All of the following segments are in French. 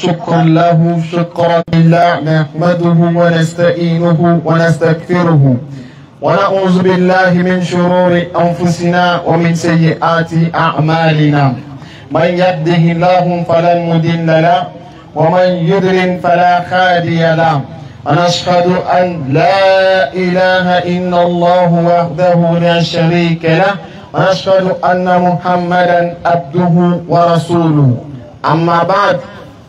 شكرا له شكرا لله نحمده ونستعينه ونستغفره ونعوذ بالله من شرور أنفسنا ومن سيئات أعمالنا من يهده الله فلا مضل له ومن يضلل فلا هادي له ونشهد أن لا إله إلا الله وحده لا شريك له ونشهد أن محمدا عبده ورسوله أما بعد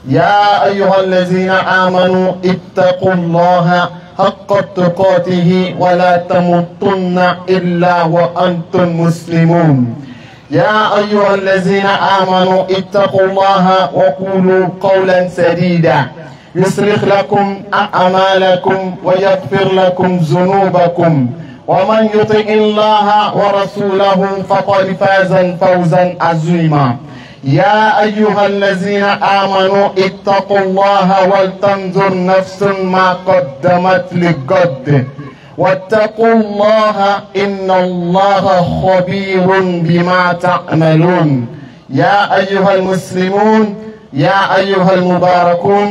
يا أيها الذين آمنوا اتقوا الله حق تقاته ولا تموتن إلا وأنتم مسلمون يا أيها الذين آمنوا اتقوا الله وقولوا قولا سديدا يصلح لكم أعمالكم ويغفر لكم ذنوبكم ومن يطع الله ورسوله فقد فاز فوزا عظيما يا أيها الذين آمنوا اتقوا الله ولتنظر نفس ما قدمت لغد واتقوا الله إن الله خبير بما تعملون يا أيها المسلمون يا أيها المباركون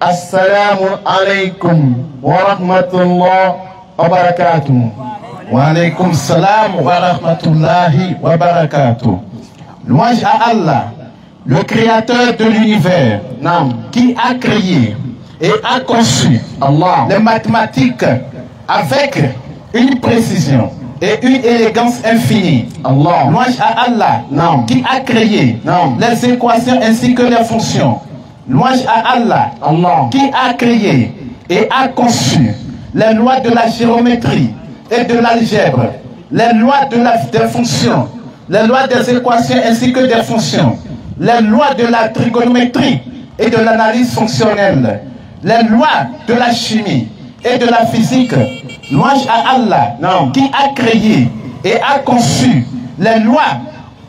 السلام عليكم ورحمة الله وبركاته. وعليكم السلام ورحمة الله وبركاته. Louange à Allah, le créateur de l'univers, qui a créé et a conçu les mathématiques avec une précision et une élégance infinie. Louange à Allah, qui a créé les équations ainsi que les fonctions. Louange à Allah, qui a créé et a conçu les lois de la géométrie et de l'algèbre, les lois des fonctions, les lois des équations ainsi que des fonctions, les lois de la trigonométrie et de l'analyse fonctionnelle, les lois de la chimie et de la physique. Louange à Allah, qui a créé et a conçu les lois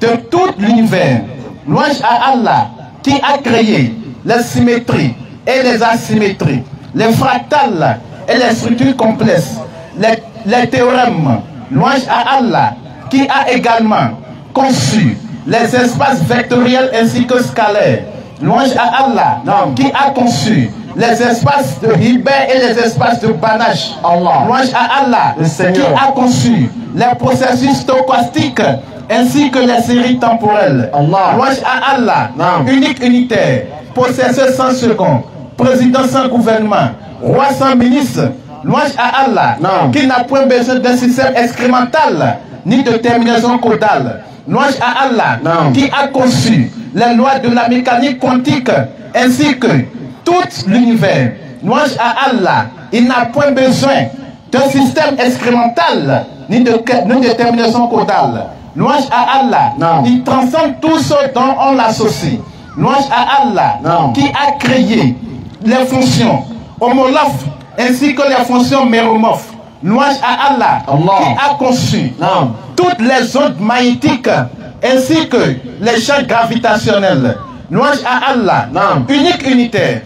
de tout l'univers. Louange à Allah, qui a créé les symétries et les asymétries, les fractales et les structures complexes, les théorèmes. Louange à Allah, qui a également conçu les espaces vectoriels ainsi que scalaires. Louange à Allah, qui a conçu les espaces de Hilbert et les espaces de Banach. Louange à Allah, qui a conçu les processus stochastiques ainsi que les séries temporelles. Louange à Allah, unique unitaire, possesseur sans second, président sans gouvernement, roi sans ministre. Louange à Allah, qui n'a point besoin d'un système excrémental ni de terminaison caudale. Louange à Allah, qui a conçu les lois de la mécanique quantique ainsi que tout l'univers. Louange à Allah, il n'a point besoin d'un système excrémental ni de terminaison caudale. Louange à Allah, il transcende tout ce dont on l'associe. Louange à Allah, qui a créé les fonctions homolophes ainsi que les fonctions méromorphes. Louange à Allah, qui a conçu toutes les ondes magnétiques ainsi que les champs gravitationnels. Louange à Allah, unique unitaire.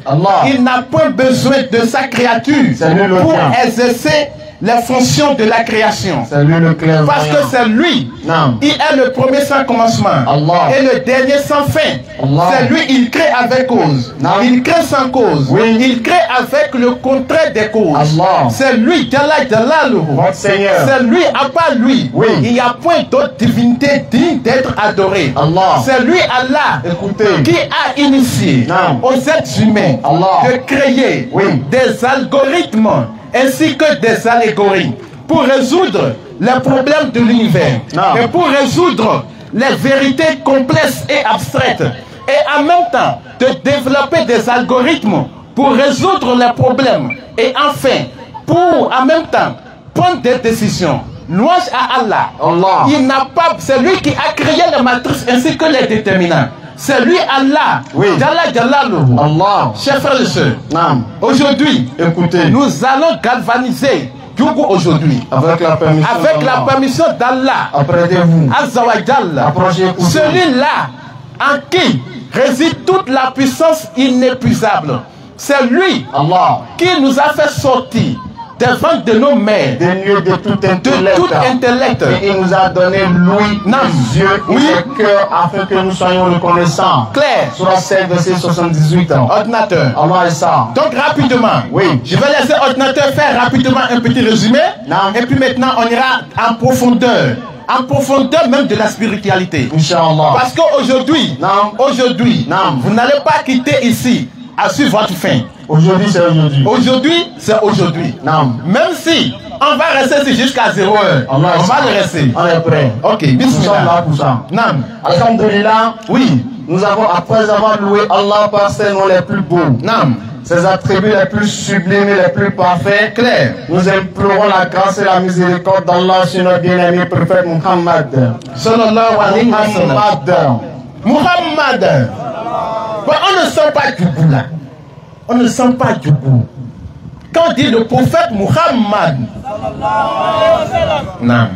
Il n'a point besoin de sa créature pour exercer les fonctions de la création. Parce que c'est lui, il est le premier sans commencement et le dernier sans fin. C'est lui, il crée avec cause. Il crée sans cause. Il crée avec le contraire des causes. C'est lui, c'est lui, à part lui, il n'y a point d'autre divinité digne d'être adorée. C'est lui, Allah, qui a initié aux êtres humains de créer des algorithmes ainsi que des allégories pour résoudre les problèmes de l'univers et pour résoudre les vérités complexes et abstraites, et en même temps de développer des algorithmes pour résoudre les problèmes et enfin pour en même temps prendre des décisions. Louange à Allah. Il n'a pas, c'est lui qui a créé les matrices ainsi que les déterminants. C'est lui Allah. Allah. Chers frères et sœurs, aujourd'hui, écoutez, nous allons galvaniser Djougou aujourd'hui. Avec la permission d'Allah. Approchez-vous. Azawajal. Celui-là en qui réside toute la puissance inépuisable. C'est lui qui nous a fait sortir devant de nos mères, dénué de tout de tout intellect. Et il nous a donné l'ouïe, les yeux et le cœur afin que nous soyons reconnaissants. Clair. Surah 7, verset 78. Ordinateur. Allah est ça. Donc rapidement, oui. Je vais laisser ordinateur faire rapidement un petit résumé. Non. Et puis maintenant on ira en profondeur même de la spiritualité. Inch'Allah. Parce qu'aujourd'hui, vous n'allez pas quitter ici à suivre votre fin. Aujourd'hui, c'est aujourd'hui. Aujourd'hui, c'est aujourd'hui. Même si on va rester ici jusqu'à 0 heure, on va le rester. On est prêt. Ok, nous sommes là pour ça. Alhamdulillah. Oui. Nous avons, après avoir loué Allah par ses noms les plus beaux, ses attributs les plus sublimes et les plus parfaits, clair, nous implorons la grâce et la miséricorde d'Allah sur notre bien-aimé prophète Muhammad. Sallallahu alayhi wa sallam. Muhammad. Bon, on ne sent pas du goût là. On ne sent pas du goût. Quand on dit le prophète Muhammad, non.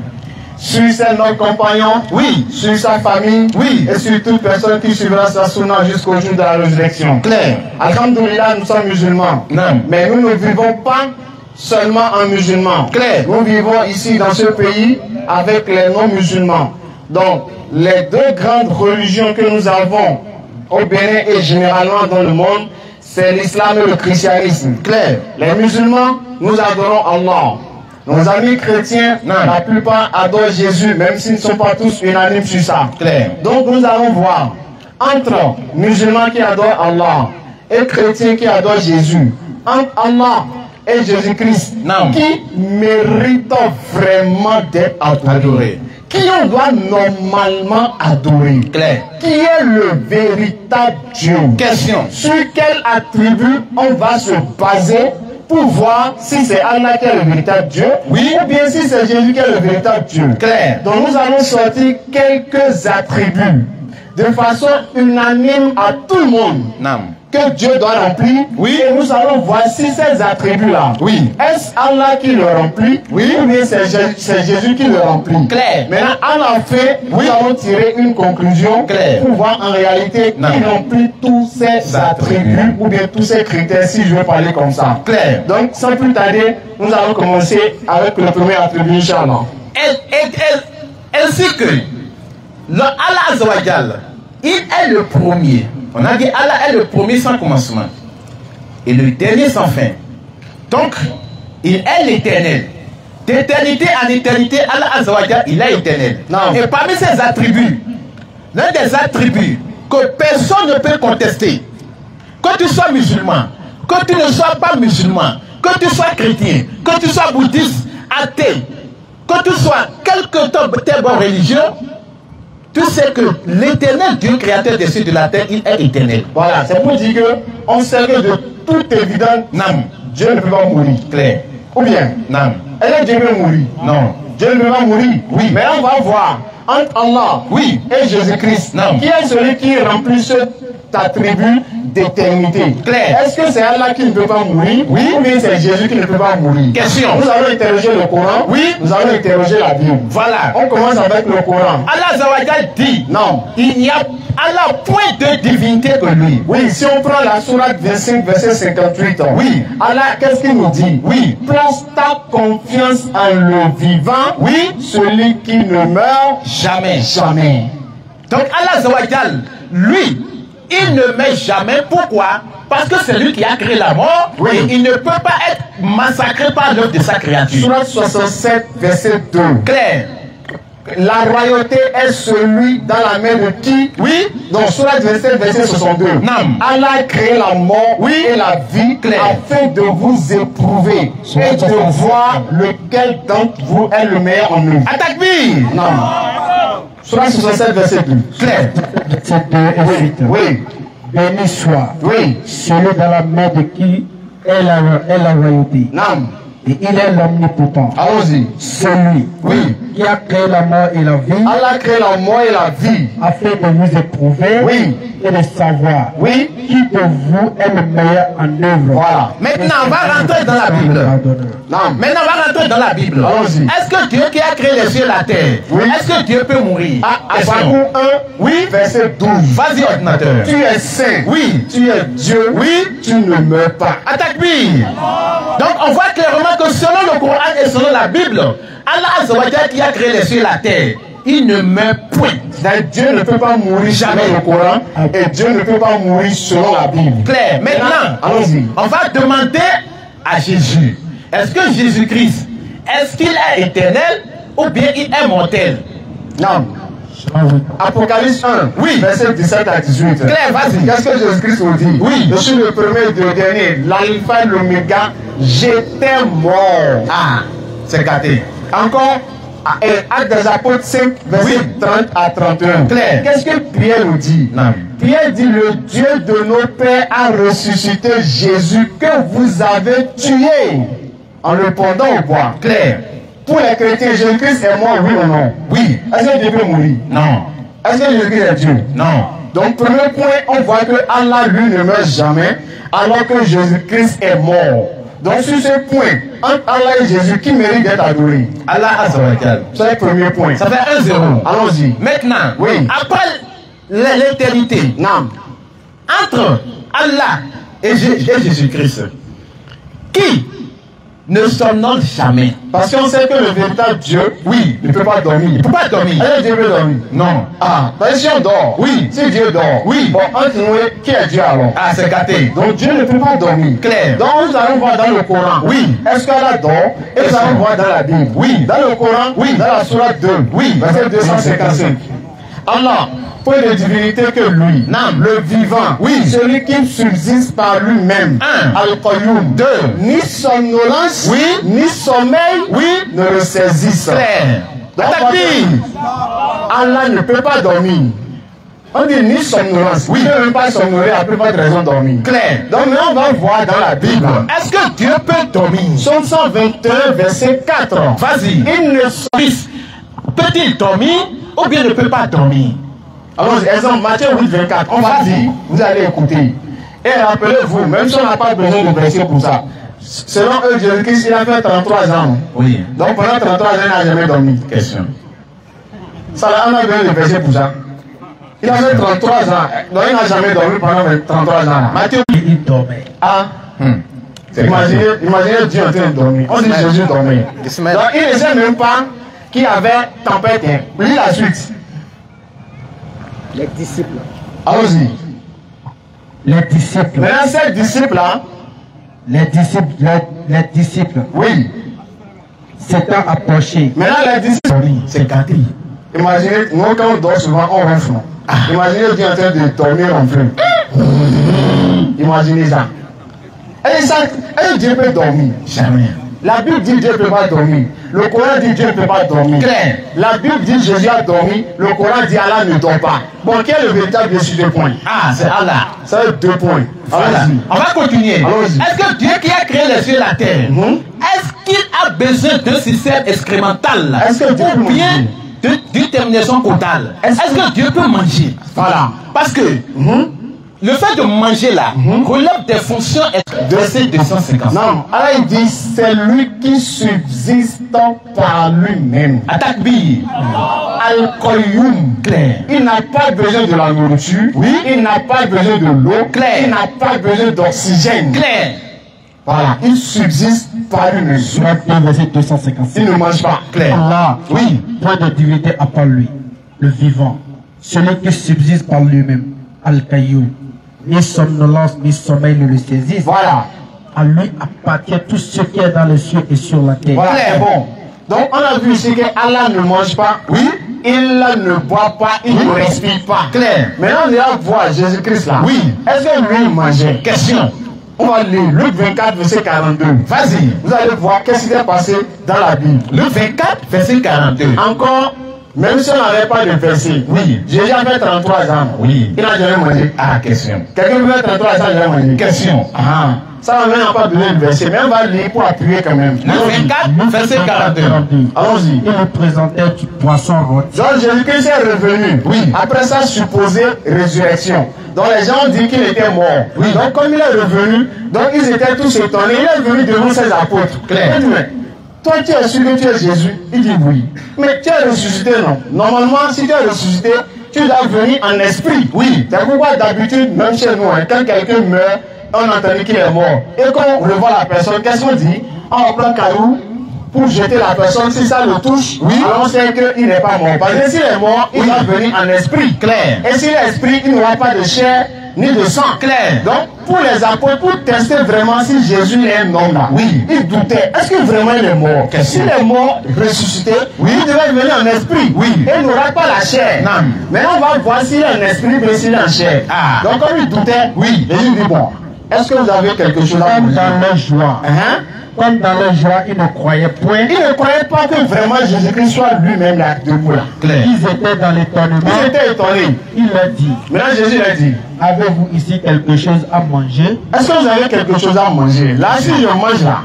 Sur ses nos compagnons, oui, sur sa famille, oui, et sur toute personne qui suivra sa sunna jusqu'au jour de la résurrection. Clair. Alhamdulillah, nous sommes musulmans. Non. Mais nous ne vivons pas seulement en musulmans. Clair. Nous vivons ici dans ce pays avec les non-musulmans. Donc, les deux grandes religions que nous avons au Bénin et généralement dans le monde, c'est l'islam et le christianisme. Clair. Les musulmans, nous adorons Allah. Nos amis chrétiens, la plupart adorent Jésus, même s'ils ne sont pas tous unanimes sur ça. Clair. Donc nous allons voir entre musulmans qui adorent Allah et chrétiens qui adorent Jésus, entre Allah et Jésus-Christ, qui mérite vraiment d'être adoré. Qui on doit normalement adorer? Clair. Qui est le véritable Dieu? Question. Sur quel attribut on va se baser pour voir si c'est Allah qui est le véritable Dieu, oui, ou bien si c'est Jésus qui est le véritable Dieu. Clair. Donc nous allons sortir quelques attributs de façon unanime à tout le monde. Non. Que Dieu doit remplir, oui, et nous allons voir si ces attributs-là, oui, est-ce Allah qui le remplit, oui, ou bien c'est Jésus qui le remplit. Clair. Maintenant, à la fin, nous allons tirer une conclusion. Clair. Pour voir en réalité qui remplit tous ces attributs, ou bien tous ces critères, si je veux parler comme ça. Clair. Donc, sans plus tarder, nous allons commencer avec le premier attribut, Inch'Allah. Ainsi que le Allah Azawajal, il est le premier. On a dit Allah est le premier sans commencement et le dernier sans fin. Donc, il est l'éternel. D'éternité en éternité, Allah Azawajal, il est éternel. Non. Et parmi ses attributs, l'un des attributs que personne ne peut contester, que tu sois musulman, que tu ne sois pas musulman, que tu sois chrétien, que tu sois bouddhiste, athée, que tu sois quelque tes bons religieux, tu sais que l'éternel Dieu créateur des cieux et de la terre, il est éternel. Voilà, c'est pour dire que on sait que de toute évidence, Dieu ne peut pas mourir. Clair. Ou bien, est-ce que Dieu peut mourir? Non. Dieu ne peut pas mourir. Oui. Mais on va voir entre Allah et Jésus-Christ, qui est celui qui remplit cet attribut d'éternité. Clair. Est-ce que c'est Allah qui ne peut pas mourir? Oui. Ou bien c'est Jésus qui ne peut pas mourir? Question. Nous allons interroger le Coran. Oui. Nous allons interroger la Bible. Voilà. On commence avec le Coran. Allah Zawajal dit, non, il n'y a Allah point de divinité que lui. Oui, si on prend la sourate 25, verset 58, oui, Allah, qu'est-ce qu'il nous dit? Oui, place ta confiance en le vivant, oui, celui qui ne meurt jamais. Jamais. Donc Allah Zawajal, lui, il ne meurt jamais. Pourquoi? Parce que c'est lui qui a créé la mort, oui, et il ne peut pas être massacré par l'œuvre de sa créature. Sourate 67, verset 2. Clair. La royauté est celui dans la main de qui? Oui. Donc, Sourate 27, verset 62. Non. Allah a créé la mort, oui, et la vie, clair, afin de vous éprouver et de voir lequel d'entre vous est le meilleur en eux. Attaque-lui. Non. Sourate 67, verset 2. Clair. Oui. Béni soit. Oui. Celui dans la main de qui est la royauté. Non. Et il est l'omnipotent. Allons-y. Celui oui, qui qui a créé la mort et la vie, Allah a créé la mort et la vie. afin de nous éprouver Oui. et de savoir Oui. qui de vous est le meilleur en œuvre. Voilà. Maintenant, on va rentrer dans la Bible. Pardonneur. Non. Maintenant, on va rentrer dans la Bible. Allons-y. Est-ce que Dieu qui a créé les cieux et la terre, Oui. est-ce que Dieu peut mourir? Question. Habakkuk 1, Oui. verset 12. Vas-y, ordinateur. Tu es saint. Oui. Tu es Dieu. Oui. Tu ne meurs pas. Attaque-lui. Donc, on voit clairement que selon le Coran et selon la Bible, Allah Azza wa Jalla qui a créé les cieux et la terre, il ne meurt point. Dieu ne peut pas mourir Jamais. selon le Coran et Dieu ne peut pas mourir selon la Bible. Clair. Maintenant, Allons-y. on va demander à Jésus, est-ce que Jésus-Christ, est-ce qu'il est éternel ou bien il est mortel? Non. Apocalypse 1, Oui. verset 17 à 18. Claire, vas-y. Qu'est-ce que Jésus-Christ vous dit? Oui. Je suis le premier et le dernier, l'alpha et l'oméga. J'étais mort. Ah, c'est gâté. Encore, Actes des Apôtres 5, verset Oui. 30 à 31. Claire. Qu'est-ce que Pierre nous dit? Non. Pierre dit, le Dieu de nos pères a ressuscité Jésus que vous avez tué en le pendant au bois. Claire. Pour les chrétiens, Jésus-Christ est mort, oui ou non? Oui. Est-ce que Dieu peut mourir? Non. Est-ce que Jésus-Christ est Dieu? Non. Donc, premier point, on voit que Allah, lui, ne meurt jamais, alors que Jésus-Christ est mort. Donc, sur ce point, entre Allah et Jésus, qui mérite d'être adoré? Allah Azza wa Jalla. C'est le premier point. Ça fait 1-0. Allons-y. Maintenant, Oui. après l'éternité, Non. entre Allah et Jésus-Christ, qui ne somnole jamais? Parce qu'on sait que le véritable Dieu, Oui. ne peut pas dormir. Il ne peut pas dormir. Est-ce que Dieu peut dormir? Non. Ah, parce que si on dort, Oui. si Dieu dort, Oui. bon, entre nous, qui est Dieu alors? Ah, c'est gâté. Donc Dieu ne peut pas dormir. Clair. Donc nous allons voir dans le Coran. Oui. Est-ce qu'Allah dort? Et nous allons voir dans la Bible. Oui. Dans le Coran, Oui. dans la sourate 2, Oui. verset 255. Allah, point de divinité que lui, Nam. le vivant, Oui. celui qui subsiste par lui-même, Un. Al-Qayyum, 2. ni somnolence, Oui. ni sommeil, Oui. ne le saisissent. Claire. Donc, Attaque-lui. Allah ne peut pas dormir. On dit ni somnolence. Oui. Il ne peut même pas somnoler, il n'y a pas de raison de dormir. Claire. Donc maintenant, on va voir dans la Bible. Est-ce que Dieu peut dormir? Psaume 121, verset 4. Vas-y. Il ne so- Peut-il dormir ou bien ne peut pas dormir? Alors, exemple, Matthieu 8, 24. On va dire, vous allez écouter. Et rappelez-vous, même si on n'a pas besoin de verset pour ça, selon eux, Jésus-Christ, il a fait 33 ans. Oui. Donc pendant 33 ans, il n'a jamais dormi. Question. Ça, là, on a besoin de verset pour ça. Il a fait 33 ans. Donc il n'a jamais dormi pendant 33 ans. Matthieu, Il dormait. ah. Imaginez Dieu en train de dormir. On dit Jésus dormait. Donc il ne sait même pas qu'il y avait tempête. Lis la suite. Les disciples. Allons-y. Les disciples. Maintenant, ces disciples-là, Les disciples oui. s'étant approchés. Maintenant, les disciples, C'est gâté. imaginez, nous, quand on dort souvent, on ronfle. Imaginez Dieu en train de dormir en plein. Imaginez ça. Et Dieu peut dormir. Jamais. La Bible dit Dieu ne peut pas dormir. Le Coran dit Dieu ne peut pas dormir. Claire. La Bible dit Jésus a dormi. Le Coran dit Allah ne dort pas. Bon, quel est le véritable Dieu sur 2 points? Ah, c'est Allah. Ça veut 2 points. Voilà. Allons-y. On va continuer. Allons-y. Est-ce que Dieu qui a créé les cieux et la terre, Mhm. est-ce qu'il a besoin d'un système excrémental Est-ce que Dieu peut ou bien manger? d'une terminaison caudale? Est-ce Est-ce que Dieu peut manger? Voilà. Parce que le fait de manger là relève des fonctions de ces 250. Non, Allah il dit c'est lui qui subsiste par lui-même. Attaque bille. Al-Qayyum. Claire. Il n'a pas besoin de la nourriture. Oui. Il n'a pas besoin de l'eau. Claire. Il n'a pas besoin d'oxygène. Claire. Voilà. Il subsiste par lui-même. Surat 2, verset 256. Il ne mange pas. Claire. Allah, Oui. point de divinité à part lui, le vivant, celui qui subsiste par lui-même, Al-Qayyum. Ni somnolence, ni sommeil ne le saisissent. Voilà. À lui appartient tout ce qui est dans les cieux et sur la terre. Voilà, Claire. c'est bon. Donc on a vu ici que Allah ne mange pas. Oui. Il ne boit pas. Il ne respire pas. Claire. Maintenant on ira voir Jésus-Christ là. Oui. Est-ce que lui il mangeait? Question. On va lire Luc 24, verset 42. Vas-y. Vous allez voir qu'est-ce qui s'est passé dans la Bible. Le 24, verset 42. Encore Même si on n'avait pas de verset. Oui. Jésus avait 33 ans. Oui. Il n'a jamais mangé. Ah, question. Quelqu'un qui avait 33 ans, il n'a jamais mangé. Question. Ah. Ça, on n'a pas besoin de verset, mais on va lire pour appuyer quand même. 24, verset 42. Allons-y. Il lui présentait du poisson rôti. Donc Jésus-Christ est revenu. Oui. Après sa supposée résurrection. Donc les gens ont dit qu'il était mort. Oui. Donc comme il est revenu, donc ils étaient tous étonnés. Il est venu devant ses apôtres. Claire. Il dit, mais toi tu es sûr que tu es Jésus? Il dit oui. Mais tu es ressuscité, non? Normalement, si tu es ressuscité, tu dois venir en esprit. Oui. C'est pourquoi d'habitude, même chez nous, hein, quand quelqu'un meurt, on entend qu'il est mort. Et quand on revoit la personne, qu'est-ce qu'on dit? On prend un caillou pour jeter la personne. Si ça le touche, oui, alors on sait qu'il n'est pas mort. Parce que s'il est mort, il va venir en esprit. Claire. Et s'il est esprit, il n'aura pas de chair ni de sang. Claire. Donc, pour les apôtres, pour tester vraiment si Jésus est un homme là, oui, ils doutaient. Est-ce que vraiment il est mort? S'il est mort, ressuscité, oui, il devait venir en esprit. Oui. Et il n'aura pas la chair. Non. Mais on va voir s'il est en esprit, mais s'il est en chair. Ah. Donc, comme il doutait, oui, Jésus dit bon. Est-ce que vous avez quelque chose à Comme dire? dans leur joie. Comme dans leur joie, ils ne croyaient point. Ils ne croyaient pas que vraiment Jésus-Christ soit lui-même là debout là. Claire. Ils étaient dans l'étonnement. Ils étaient étonnés. Il leur dit. Maintenant Jésus leur dit. Avez-vous ici quelque chose à manger? Est-ce que vous avez quelque chose à manger? Là, si je mange là,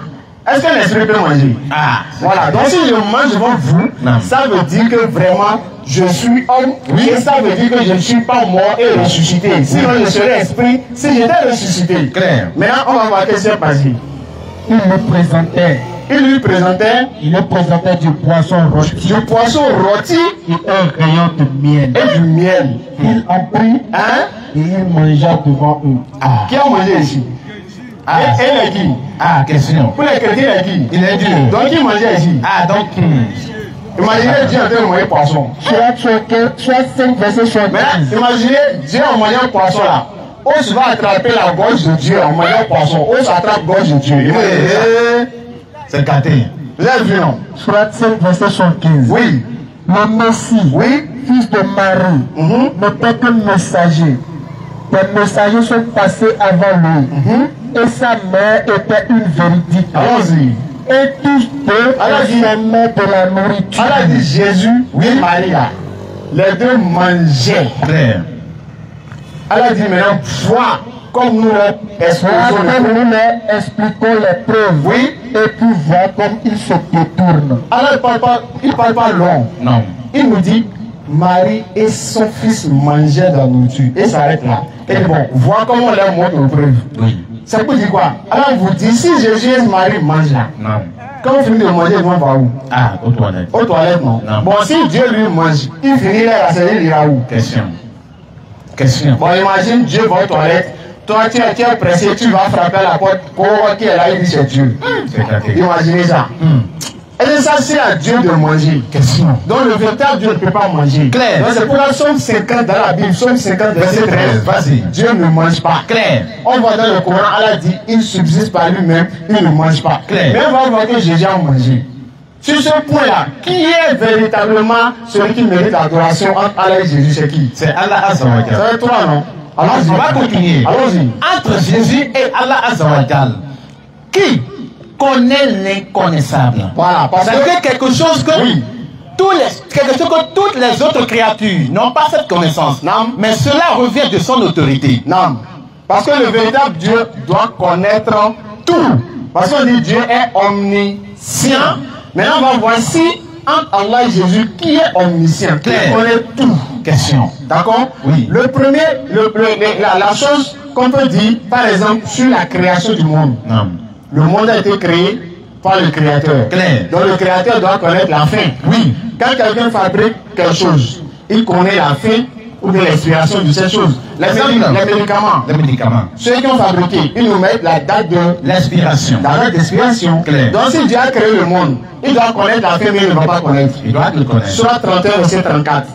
est-ce qu'un esprit peut manger? Ah. Voilà. Donc si je mange devant vous, non, ça veut dire que vraiment je suis homme. Oui. Et ça veut dire que je ne suis pas mort et ressuscité. Sinon je serais esprit si j'étais ressuscité. Claire. Maintenant on va voir ce qui s'est passé. Il lui présentait du poisson rôti. Du poisson rôti et un rayon de miel. Et du miel. Il en prit et il mangea devant eux. Ah. Qui a mangé ici? Ah. Et qui? Ah, question. Pour les chrétiens, il est qui? Il est Dieu. Donc il mangeait ici. Ah, donc. Imaginez Dieu en train de manger poisson. Soit 5 verset 75. Mais imaginez Dieu en mangeant poisson là. Ose va attraper la gorge de Dieu en mangeant poisson. Ose attrape la gorge de Dieu. C'est gâté. Vous avez vu, non? Soit 5 verset 75. Oui. Le Messie, oui, fils de Marie, n'était que messager. Les messagers sont passés avant lui. Et sa mère était une véridique. Allons-y. Et tous deux aimaient de la nourriture. Elle a dit Jésus, oui, Marie là. Les deux mangeaient. Claire. Elle a dit maintenant, vois comme nous leur expliquons les preuves. Oui. Et puis voir comme ils se détournent. Alors il ne parle pas long. Non. Il nous dit, Marie et son fils mangeaient de la nourriture. Et ça arrête là. Et bon, vois comment on leur montre aux preuves. Oui. Ça peut dire quoi? Alors on vous dit, si Jésus et Marie mangent là. Non. Quand vous finissez de manger, ils vont voir où? Ah, aux toilettes. Aux toilettes, non. Non. Bon, si Dieu lui mange, il finit là, il ira où? Question. Bon, imagine Dieu va aux toilettes. Toi, tu es pressé, tu vas frapper à la porte. Qui est là, il dit c'est Dieu. Imaginez ça. Et ça, c'est à Dieu de manger. Question. Donc le véritable Dieu ne peut pas manger. Claire. Donc c'est pour la Somme 50 dans la Bible, Somme 50 verset 13. Vas-y. Dieu ne mange pas. Claire. On voit dans le Coran, Allah dit, il subsiste par lui-même, il ne mange pas. Claire. Mais on va voir que Jésus a mangé. Sur ce point-là, qui est véritablement celui qui mérite l'adoration entre Allah et Jésus? C'est qui? C'est Allah Azzawajal. C'est toi, non? Alors, on va continuer. Allons-y. Entre Jésus et Allah Azzawajal, qui connaît l'inconnaissable? Voilà. Parce que quelque chose que oui. Quelque chose que toutes les autres créatures n'ont pas cette connaissance. Non. Mais cela revient de son autorité. Non. Parce que le véritable Dieu doit connaître tout. Parce qu'on dit Dieu est omniscient. Maintenant, on va voir si entre Allah et Jésus, qui est omniscient, qui connaît tout. Question. D'accord? Oui. Le premier, la chose qu'on peut dire, par exemple, sur la création du monde. Non. Le monde a été créé par le Créateur. Claire. Donc le Créateur doit connaître la fin. Oui. Quand quelqu'un fabrique quelque chose, il connaît la fin ou de l'expiration de cette chose. Les médicaments. Les médicaments. Ceux qui ont fabriqué, ils nous mettent la date de l'expiration. La date d'expiration. Donc si Dieu a créé le monde, il doit connaître la fin, mais il ne va pas connaître. Il doit le connaître. Soit 31 verset 34.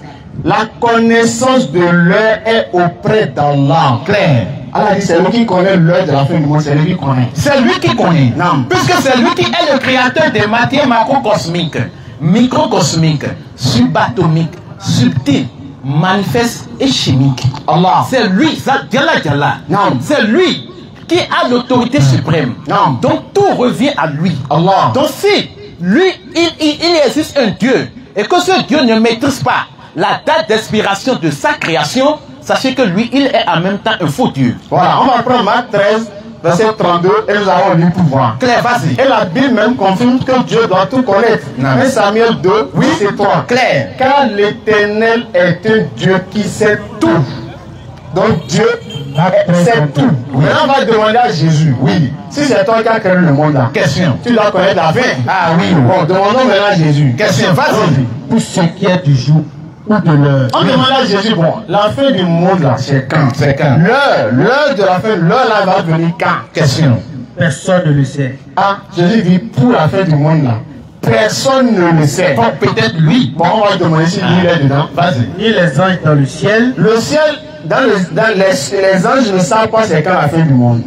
La connaissance de l'heure est auprès d'Allah. Claire. Allah dit, c'est lui qui connaît l'heure de la fin du monde, c'est lui qui connaît. C'est lui qui connaît. Non. Puisque c'est lui qui est le créateur des matières macrocosmiques, microcosmiques, subatomiques, subtiles, manifestes et chimiques. Allah. C'est lui, Diallah. Non. C'est lui qui a l'autorité suprême. Non. Donc tout revient à lui. Allah. Donc si lui, il existe un Dieu et que ce Dieu ne maîtrise pas la date d'expiration de sa création, sachez que lui, il est en même temps un faux Dieu. Voilà, on va prendre Marc 13, verset 32, et nous allons lire pour voir. Claire, vas-y. Et la Bible même confirme que Dieu doit tout connaître. 1 Samuel 2, oui, c'est 3. Claire. Car l'Éternel est un Dieu qui sait tout. Donc Dieu sait tout. Maintenant, on va demander à Jésus. Oui. Si c'est toi qui as créé le monde là. Question. Tu dois connaître la fin. Ah oui. Bon, demandons maintenant à Jésus. Question, vas-y. Pour ce qui est du jour ou de l'heure. On demande à Jésus, bon, la fin du monde là, c'est quand? C'est quand? L'heure de la fin, l'heure là va venir quand? Question. Personne ne le sait. Ah, Jésus dit pour la fin du monde là. Personne ne le sait. Bon, peut-être lui. Bon, on va demander si lui est dedans. Vas-y. Ni les anges dans le ciel, Le ciel, les anges ne savent pas c'est quand la fin du monde.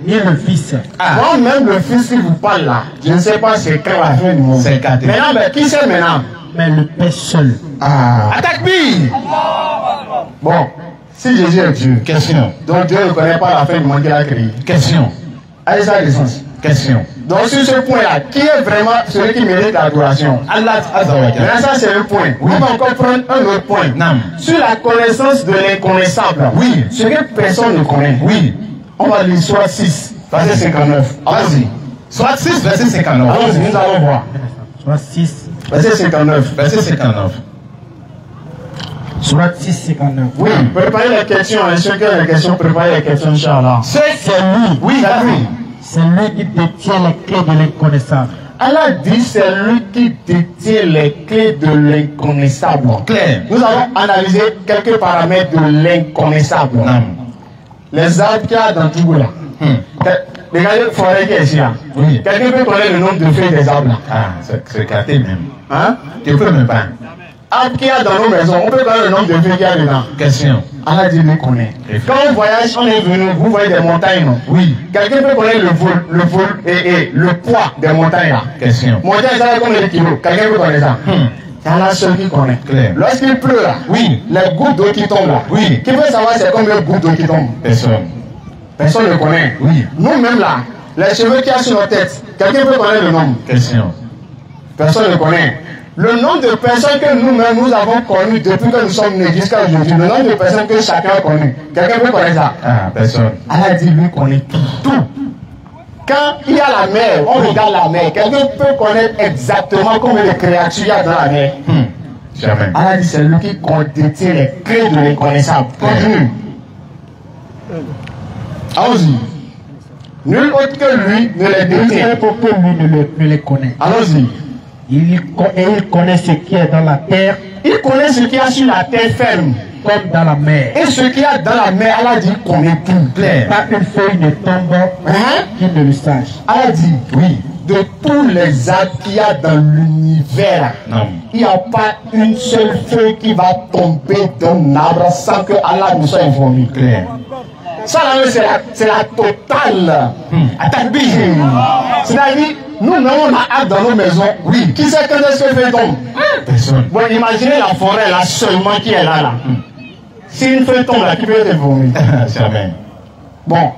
ni le Fils. Ah. Moi-même, le Fils qui vous parle là, je ne sais pas c'est quand la fin du monde. C'est quand. Maintenant, ben, qui sait maintenant? Mais le Père seul. Ah. Attaque lui. Bon, si Jésus est Dieu, Question. donc Dieu ne connaît pas la fin du monde qu'il a créé. Question. Allez, ça a du sens. Question. Donc, sur ce point-là, qui est vraiment celui qui mérite l'adoration? Allah Azawajal. Maintenant, ça, c'est un point. Oui. On va encore prendre un autre point. Non. Sur la connaissance de l'inconnaissable. Oui. Ce que personne ne connaît. Oui. On va lire soit 6, verset 59. Vas-y. Soit 6, verset 59. Allons-y, nous allons voir. Soit 6. Verset 59. Verset 59. Soit 6, 59. Oui, préparez les questions. Et ceux qui ont les questions, préparez les questions, Inch'Allah. C'est lui. Oui, C'est lui. C'est lui qui détient les clés de l'inconnaissable. Allah dit c'est lui qui détient les clés de l'inconnaissable. Claire. Nous allons analyser quelques paramètres de l'inconnaissable. Non. Les arbres qu'il y a dans Togo là. Regardez le forêt qui est ici là. Oui. Quelqu'un peut connaître le nombre de feuilles des arbres là. Ah, c'est gâté même. Hein? Tu peux même pas. Arbre qu'il y a dans nos maisons, on peut connaître le nombre de feuilles qu'il y a dedans. Question. Allah dit nous connaît. Quand on voyage, on est venu, vous voyez des montagnes, non? Oui. Quelqu'un peut connaître le vol et le poids des montagnes là. Question. Montagne, ça va combien de kilos? Quelqu'un peut connaître ça? C'est Allah seul qui connaît. Clair. Lorsqu'il pleut là, Oui. les gouttes d'eau qui tombent là, Oui. qui peut savoir c'est combien de gouttes d'eau qui tombent? Personne. Personne ne connaît. Oui. Nous-mêmes là, les cheveux qu'il y a sur nos têtes, quelqu'un peut connaître le nombre? Question. Personne ne connaît. Le nombre de personnes que nous-mêmes nous avons connues depuis que nous sommes nés jusqu'à aujourd'hui, le nombre de personnes que chacun a connues, quelqu'un peut connaître ça? Ah, personne. Allah dit lui connaît tout. Tout. Quand il y a la mer, on regarde la mer, quelqu'un peut connaître exactement combien de créatures il y a dans la mer. Jamais. Allah dit c'est lui qui détient les clés de l'inconnaissable. Continue. Allons-y. Nul autre que lui ne les détient. Nul autre que lui ne les connaît. Allons-y. Il connaît ce qui est dans la terre Il connaît ce qu'il y a sur la terre ferme. comme dans la mer. Et ce qu'il y a dans la mer, Allah dit qu'il connaît tout. Clair. Pas une feuille ne tombe qu'il ne le sache. Allah dit, oui, de tous les arbres qu'il y a dans l'univers, Non. il n'y a pas une seule feuille qui va tomber d'un arbre sans que Allah nous soit informé. Clair. Ça, là, c'est la totale. Attaque bille. C'est-à-dire, nous-mêmes, on a hâte dans nos maisons. Oui. Qui sait quand est-ce que fait tombe? Personne. Bon, imaginez la forêt là seulement qui est là. Si une feuille tombe là, qui peut être informé? Jamais. Bon,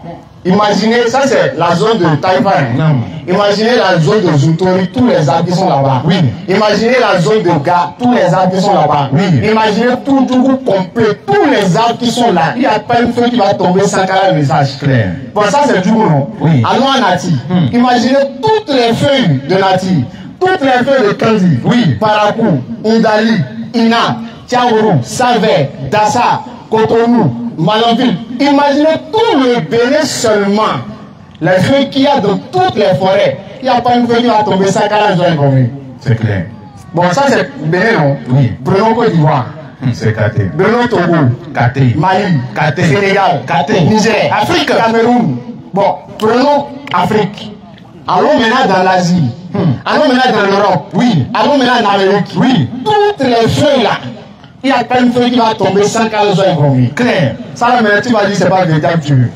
imaginez, ça c'est la zone de Taïwan. Non. Imaginez la zone de Zoutori, tous les arbres qui sont là-bas. Oui. Imaginez la zone de Ga, tous les arbres qui sont là-bas. Oui. Imaginez tout groupe complet, tous les arbres qui sont là. Il n'y a pas une feuille qui va tomber sans qu'il y ait un message. Clair. Bon, ça c'est du non? Oui. Allons à Nati. Imaginez toutes les feuilles de Nati, toutes les feuilles de Kandi, Oui. Parakou, Indali, Ina, Tiaourou, Savé, Dassa, Cotonou, Malanville. Imaginez tout le Bénin seulement. Les feuilles qu'il y a dans toutes les forêts. Il n'y a pas une feuille qui va tomber sans qu'il y ait un. C'est clair. Bon, ça c'est Bénin, non? Oui. Prenons Côte d'Ivoire. C'est gâté. Prenons Togo. Gâté. Mali. Gâté. Sénégal. Gâté. Niger. Afrique. Cameroun. Bon, prenons Afrique. Allons maintenant dans l'Asie. Allons maintenant dans l'Europe. Oui. Allons maintenant en Amérique. Oui. Toutes les feuilles là. Il n'y a pas une feuille qui va tomber sans qu'elle soit informée. Clair. Ça là maintenant tu vas dire c'est pas véritable Dieu.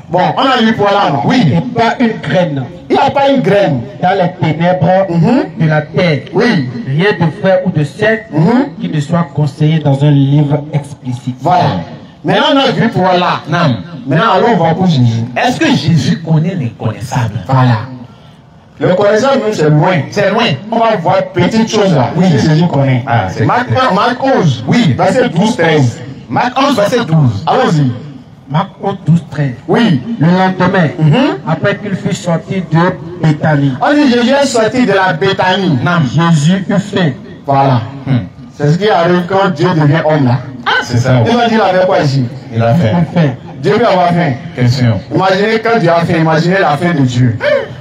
Bon, on a vu pour là, non? Oui. Et pas une graine Il n'y a pas une graine. dans les ténèbres de la terre. Oui. Rien de frère ou de secte qui ne soit conseillé dans un livre explicite. Voilà. Maintenant on a vu pour là. Non. Maintenant allons voir pour Jésus. Est-ce que Jésus connaît l'inconnaissable? Voilà. Le connaissant même, c'est loin. C'est loin. On va voir petite chose là. Oui. Si Jésus connaît. Ah, c'est Marc 11. Oui. Verset 12-13. Marc 11, verset 12. Allons-y. Marc 11, 12, 13. Oui. Le lendemain, après qu'il fut sorti de Béthanie, On dit Jésus est sorti de la Béthanie. Non. Jésus eut faim. Voilà. C'est ce qui arrive quand Dieu devient homme là. C'est ça. Il va dire avec quoi ici? Il a fait. Eut faim. Dieu peut avoir faim. Question. Imaginez quand Dieu a faim, imaginez la faim de Dieu.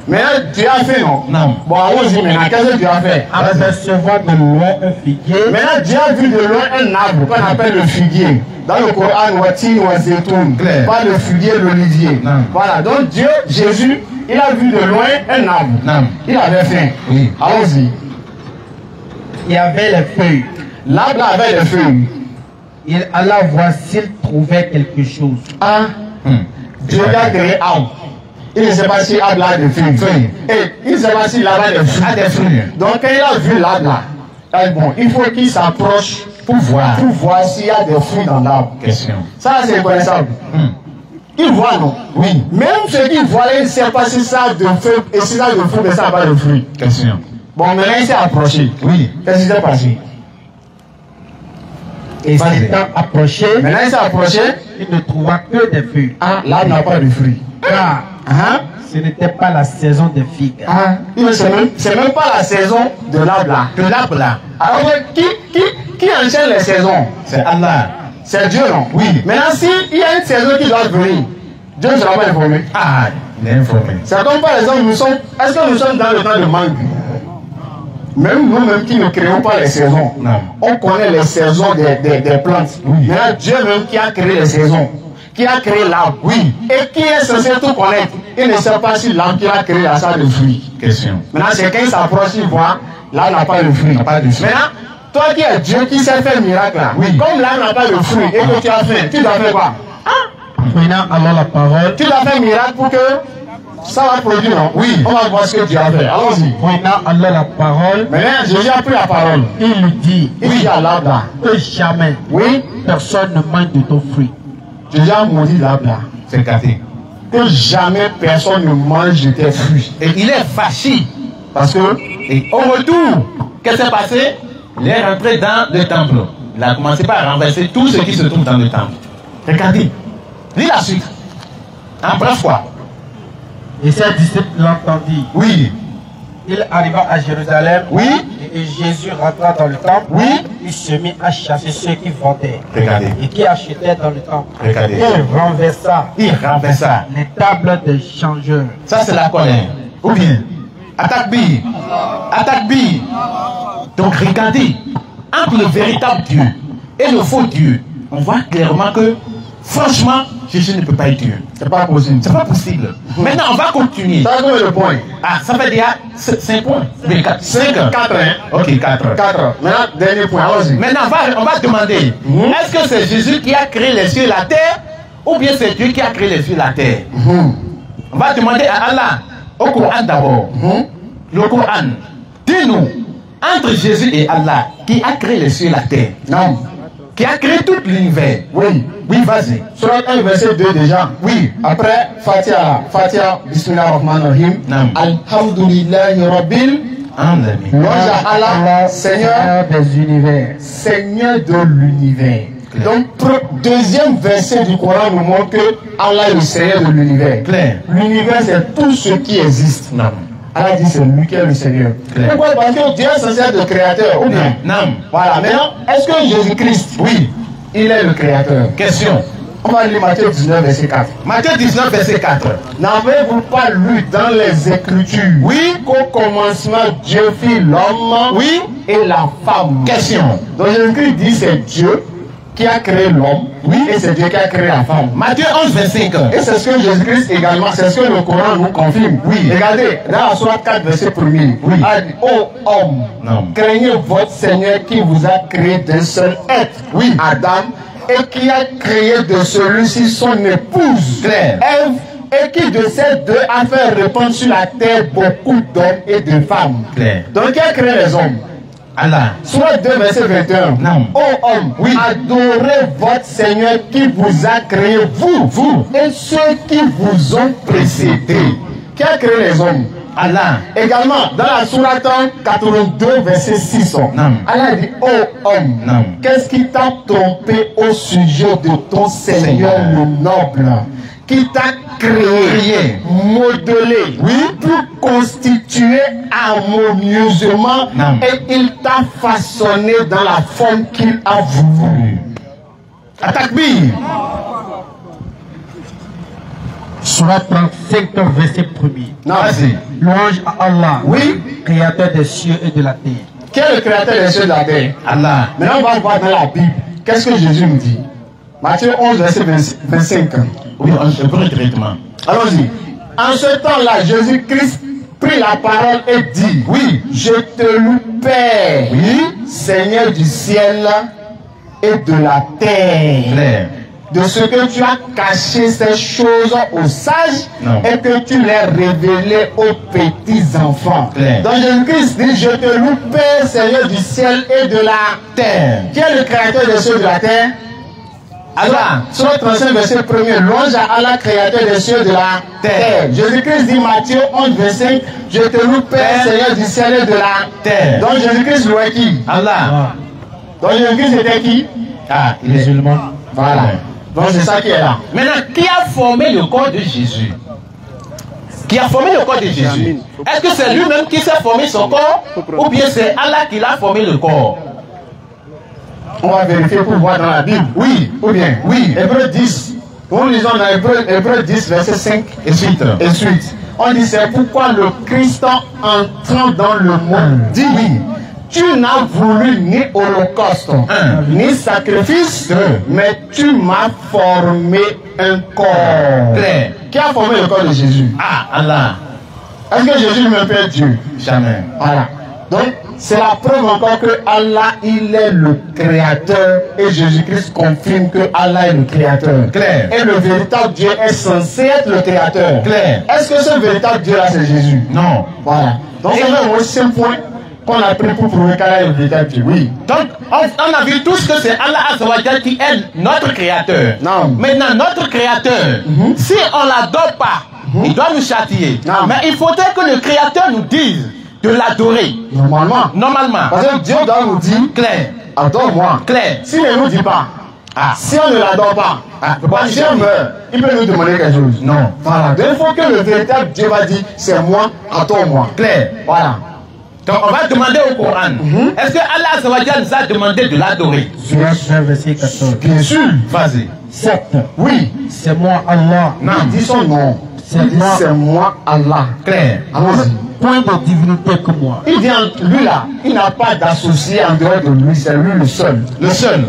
Maintenant, Dieu a faim, non? Non. Bon, allons-y maintenant. Qu'est-ce que Dieu a fait? Apercevant de loin un figuier, Maintenant, Dieu a vu de loin un arbre qu'on appelle le figuier. Dans le Coran, Watin wa Zetoun. Clair. Pas le figuier, l'olivier. Non. Voilà. Donc, Dieu, Jésus, il a vu de loin un arbre. Non. Il avait faim. Oui. Allons-y. il y avait les feuilles. L'arbre avait des feuilles. Il alla voir s'il trouvait quelque chose. Ah. Dieu a créé arbre. Il ne sait pas si l'arbre a des feuilles. Et il ne sait pas si l'arbre a des fruits. A des fruits. Donc quand il a vu l'arbre là, bon, il faut qu'il s'approche Pour voir. s'il y a des fruits dans l'arbre. Question. Ça c'est connaissable. Il voit non? Oui. Même ceux qui voient, il ne sait pas si ça a de feuilles et si ça a de fruits, mais ça n'a pas de fruits. Question. Bon, maintenant il s'est approché. Oui. Qu'est-ce qui s'est passé? Et s'étant approché, Maintenant il s'est approché. il ne trouva que des feuilles. Ah, l'arbre n'a pas de fruits. Car Hein? ce n'était pas la saison des figues. Ah, c'est même pas la saison de l'arbre là. De l'arbre là. Alors, qui enchaîne les saisons? C'est Allah. C'est Dieu, non? Oui. Maintenant, s'il y a une saison qui doit venir, Dieu ne sera pas informé. Ah, il est informé. C'est comme par exemple, est-ce que nous sommes dans le temps de mangue? Même nous-mêmes qui ne créons pas les saisons, Non. on connaît les saisons des plantes. Oui. Maintenant, Dieu même qui a créé les saisons, qui a créé l'arbre, Oui. et qui est censé tout connaître, il ne sait pas si l'arbre qu'il a créé là, ça a de fruits. Question. Maintenant, c'est quand il s'approche, il voit, là, n'a pas de fruits. N'a pas de fruits. Maintenant, toi qui es Dieu qui sait faire miracle là, Oui. comme là n'a pas de fruits et que tu as faim, tu dois faire quoi? Prenant alors la parole, Tu dois faire miracle pour que ça va produire, non? Oui. On va voir ce que Dieu a fait. Allons-y. prenant alors la parole, Maintenant, Jésus a pris la parole. il lui dit Il dit à l'arbre là, que jamais oui, personne ne mange de ton fruit. Jésus a maudit l'arbre là. C'est gâté. Que jamais personne ne mange de tes fruits. Et il est fâché. Parce que, Et au retour, qu'est-ce qui s'est passé? Il est rentré dans le temple. Il a commencé par renverser tout ce qui se trouve dans le temple. Regardez. Lis la suite. En bref quoi? Et ses disciples l'entendirent. Oui. Il arriva à Jérusalem. Oui. Et Jésus rentra dans le temple. Oui. Il se mit à chasser ceux qui vendaient Regardez. et qui achetaient dans le temple. Regardez. Il renversa Il renversa. les tables des changeurs. Ça c'est la colère. Ou bien, attaque bi. Attaque bi. Donc regardez, entre le véritable Dieu et le faux Dieu, on voit clairement que, franchement, Jésus ne peut pas être Dieu. c'est pas possible. C'est pas possible. Maintenant, on va continuer. Ça, c'est le point. Ah, ça fait déjà 5 points. 5. 4, hein? Ok, 4. 4. Maintenant, dernier point. Allons-y. Maintenant, on va demander, est-ce que c'est Jésus qui a créé les cieux et la terre, ou bien c'est Dieu qui a créé les cieux et la terre? On va demander à Allah, au Coran d'abord. Le Coran, dis-nous, entre Jésus et Allah, qui a créé les cieux et la terre? Non. Qui a créé tout l'univers? Oui. Oui, vas-y. Surat 1, verset 2 déjà. Oui. Après, Fatiha, Bismillah ar-Rahman ar-Rahim. Naam. Alhamdulillahi Rabbil. Amen. Louange à Allah, Seigneur, des univers. Seigneur de l'univers. Donc, deuxième verset du Coran nous montre que Allah est le Seigneur de l'univers. Clair. L'univers, c'est tout ce qui existe. Non. Allah dit c'est lui qui est le Seigneur. Clair. Pourquoi? Parce que Dieu est censé être le créateur. Ou bien? Non. Voilà. Maintenant, est-ce que Jésus-Christ, Oui. il est le créateur? Question. On va lire Matthieu 19, verset 4. Matthieu 19, verset 4. N'avez-vous pas lu dans les Écritures, Oui. qu'au commencement Dieu fit l'homme, Oui. et la femme? Question. Donc Jésus-Christ dit c'est Dieu qui a créé l'homme, Oui. et c'est Dieu qui a créé la femme. Matthieu 11, 25. Et c'est ce que Jésus-Christ également, c'est ce que le Coran nous confirme. Oui. Regardez, dans la sourate 4, verset 1er, Oui. a dit, ô homme, Non. craignez votre Seigneur qui vous a créé d'un seul être, Oui. Adam, et qui a créé de celui-ci son épouse, Claire. Ève, et qui de ces deux a fait répandre sur la terre beaucoup d'hommes et de femmes. Claire. Donc qui a créé les hommes? Allah. Soit 2, verset 21. Non. Ô homme, Oui. adorez votre Seigneur qui vous a créé, vous, Vous. et ceux qui vous ont précédés. Qui a créé les hommes? Allah. Également, dans la sourate 82, verset 6, Allah dit, ô homme, qu'est-ce qui t'a trompé au sujet de ton Seigneur le noble, qui t'a créé, modelé, pour constituer harmonieusement, et il t'a façonné dans la forme qu'il a voulu. Atakbir. Surat 35, verset 1er. Vas-y. Louange à Allah, créateur des cieux et de la terre. Qui est le créateur des cieux et de la terre? Allah. Maintenant, on va voir dans la Bible. Qu'est-ce que Jésus nous dit? Matthieu 11, verset 25. Oui, on se brûle directement. Allons-y. En ce temps-là, Jésus-Christ prit la parole et dit, oui, je te loue, Père, Seigneur du ciel et de la terre. Claire. De ce que tu as caché ces choses aux sages et que tu les révélées aux petits enfants. Donc Jésus-Christ dit, je te loue, Père, Seigneur du ciel et de la terre. Qui est le créateur des cieux et de la terre? Allah. Sur 35, verset 1er, louange à Allah, créateur des cieux et de la terre. Jésus-Christ dit, Matthieu 11, verset 5, je te loue, Père, Seigneur du ciel et de la terre. Donc Jésus-Christ louait qui? Allah. Donc Jésus-Christ était qui? Ah, il est musulman. Voilà. Donc c'est ça qui est là. Maintenant, qui a formé le corps de Jésus? Qui a formé le corps de Jésus? Est-ce que c'est lui-même qui s'est formé son corps? Ou bien c'est Allah qui l'a formé le corps? On va vérifier pour voir dans la Bible. Oui, ou bien, oui. Hébreu 10. Nous lisons dans Hébreu 10, verset 5 et suite. On dit, c'est pourquoi le Christ entrant dans le monde dit, oui, tu n'as voulu ni holocauste, ni sacrifice, mais tu m'as formé un corps. Claire. Qui a formé le corps de Jésus? Ah, Allah. Est-ce que Jésus lui-même peut être Dieu? Jamais. Voilà. Donc, c'est la preuve encore que Allah, il est le créateur et Jésus-Christ confirme que Allah est le créateur. Claire. Et le véritable Dieu est censé être le créateur. Claire. Est-ce que ce véritable Dieu-là, c'est Jésus? Non. Voilà. Donc, c'est un simple point qu'on a pris pour prouver qu'Allah est le véritable Dieu. Oui. Donc, on a vu tous que c'est Allah Azawajal qui est notre créateur. Non. Maintenant, notre créateur, si on ne l'adore pas, il doit nous châtier. Non. Mais il faudrait que le créateur nous dise de l'adorer. Normalement. Parce que Dieu doit nous dire, Claire, adore-moi. Claire. S'il ne nous dit pas, si on ne l'adore pas, si on meurt, il peut nous demander quelque chose. Non. Voilà. Donc il faut que le véritable Dieu va dire, c'est moi, adore-moi. Claire. Voilà. Donc on va demander au Coran. Est-ce que Allah Azawajal nous a demandé de l'adorer? Surat 20, verset 14. Bien sûr. Vas-y. Certes. Oui. C'est moi Allah. Non. Il dit son nom. C'est moi Allah. Claire. Allons-y. Point de divinité que moi. Il dit, lui là, il n'a pas d'associé en dehors de lui, c'est lui le seul. Le seul.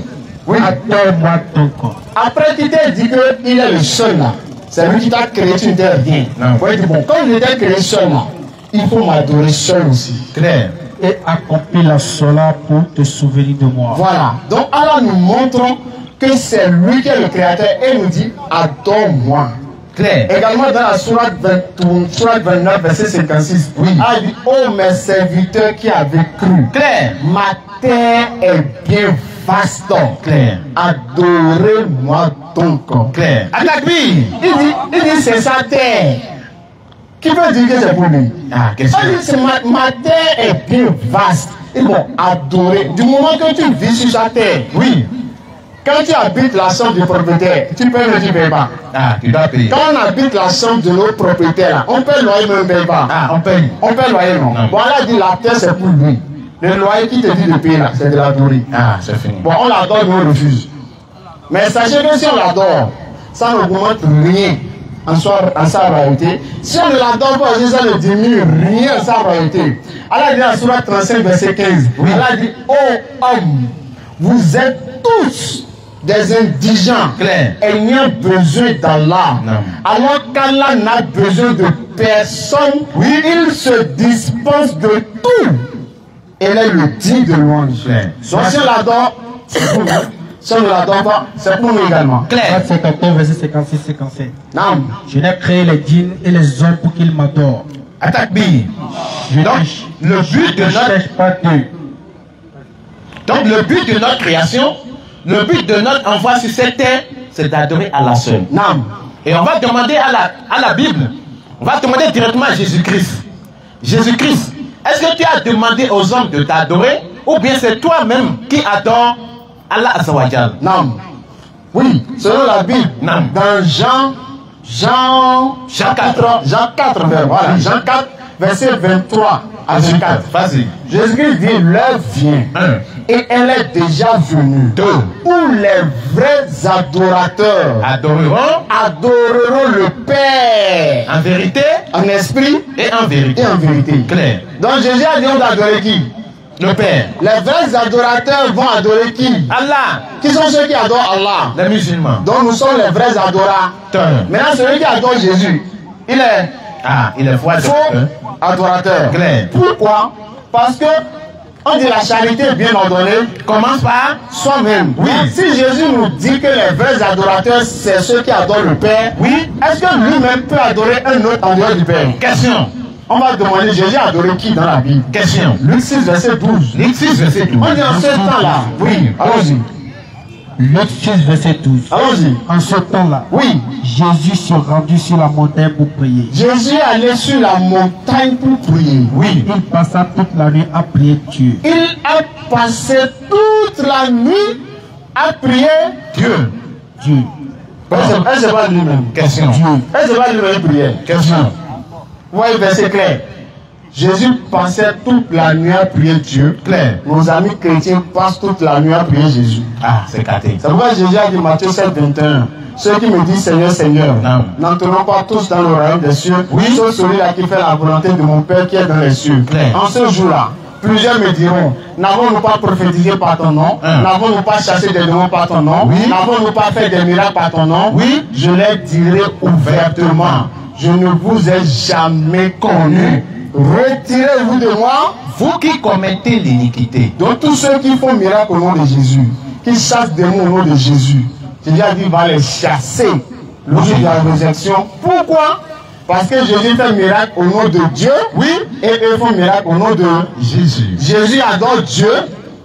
Oui. Adore-moi ton corps. Après qu'il t'a dit qu'il est le seul là, c'est lui qui t'a créé, tu n'étais rien. Non. Il dit, bon, comme il était créé seul là, il faut m'adorer seul aussi. Claire. Et accomplis la cela pour te souvenir de moi. Voilà. Donc Allah nous montre que c'est lui qui est le créateur et nous dit, adore-moi. Claire. Également dans la sourate 29, verset 56, Allah dit, oh mes serviteurs qui avaient cru, Claire. ma terre est bien vaste. Claire. Adorez-moi donc. Claire. Atakbir. Il dit c'est sa terre. Qui veut dire que c'est pour lui? Ah, qu'est-ce que c'est? Ma terre est bien vaste. Et bon, adorer. Du moment que tu vis sur sa terre, oui. Quand tu habites la chambre du propriétaire, tu peux ne payer pas. Ah, tu dois payer. Quand on habite la chambre de l'autre propriétaire, là, on paye le loyer, mais on ne paye pas. Ah, on paye. On paye le loyer, non. Bon, là, dit la terre, c'est pour lui. Le loyer qui te dit de payer, là, c'est de l'adorer. Ah, c'est fini. Bon, on l'adore, mais on refuse. Mais sachez que si on l'adore, ça n'augmente rien en sa royauté. Si on ne l'adore pas, ça ne diminue rien en sa royauté. Allah dit dans Sourate 35, verset 15. Allah dit, oh homme, vous êtes tous des indigents, ayant besoin d'Allah. Alors qu'Allah n'a besoin de personne, il se dispense de tout. Elle est le digne de louange. Donc si on l'adore, c'est pour nous. Si on ne l'adore pas, c'est pour nous également. Claire. 51, verset 56-57. Non. Je n'ai créé les djinns et les hommes pour qu'ils m'adorent. Atakbir. Donc, le but de le but de notre création, le but de notre envoi sur cette terre, c'est d'adorer Allah seul. Non. Et on va demander à la Bible, on va demander directement à Jésus-Christ. Jésus-Christ, est-ce que tu as demandé aux hommes de t'adorer ou bien c'est toi-même qui adore Allah Azawajal? Non. Oui, selon la Bible, Non. dans Jean 4, voilà, Jean 4, verset 23 à 24. Vas-y. Jésus-Christ dit, l'heure vient, et elle est déjà venue, où les vrais adorateurs adoreront le Père En vérité en esprit et en vérité. et en vérité. Clair. Donc Jésus a dit, on doit adorer qui? Le Père. Les vrais adorateurs vont adorer qui? Allah. Qui sont ceux qui adorent Allah? Les musulmans. Donc nous sommes les vrais adorateurs. Maintenant celui qui adore Jésus, il est Il est faux. faux adorateur. Clair. Pourquoi? Parce que on dit la charité bien ordonnée Commence par soi-même. Oui. Si Jésus nous dit que les vrais adorateurs, c'est ceux qui adorent le Père, Oui. est-ce que lui-même peut adorer un autre en dehors du Père? question. On va demander, Jésus a adoré qui dans la Bible? Question. Luc 6, verset 12. Luc 6, verset 12. On dit en ce temps-là. Oui, allons-y. Luc 6, verset 12. Allons-y. En ce temps-là, Oui. Jésus se rendit sur la montagne pour prier. Jésus est allé sur la montagne pour prier. Oui. Il passa toute la nuit à prier Dieu. Il a passé toute la nuit à prier Dieu. Dieu. Elle se pas lui-même. Question. Elle se pas lui-même prier. Question. Vous voyez, verset clair. Jésus passait toute la nuit à prier Dieu. Clair. Nos amis chrétiens passent toute la nuit à prier Jésus. Ah, c'est gâté. C'est pourquoi Jésus a dit Matthieu 7, 21. Ceux qui me disent Seigneur, Seigneur, Non. n'entreront pas tous dans le royaume des cieux, Oui. sauf celui-là qui fait la volonté de mon Père qui est dans les cieux. Clair. En ce jour-là, plusieurs me diront, n'avons-nous pas prophétisé par ton nom? N'avons-nous pas chassé des démons par ton nom? Oui. N'avons-nous pas fait des miracles par ton nom? Oui. Je les dirai ouvertement, je ne vous ai jamais connu. Retirez-vous de moi. Vous qui commettez l'iniquité. Donc tous ceux qui font miracle au nom de Jésus, qui chassent des démons au nom de Jésus, Jésus a dit va les chasser le jour de la résurrection. Pourquoi? Parce que Jésus fait miracle au nom de Dieu, oui, et eux font miracle au nom de Jésus. Jésus adore Dieu,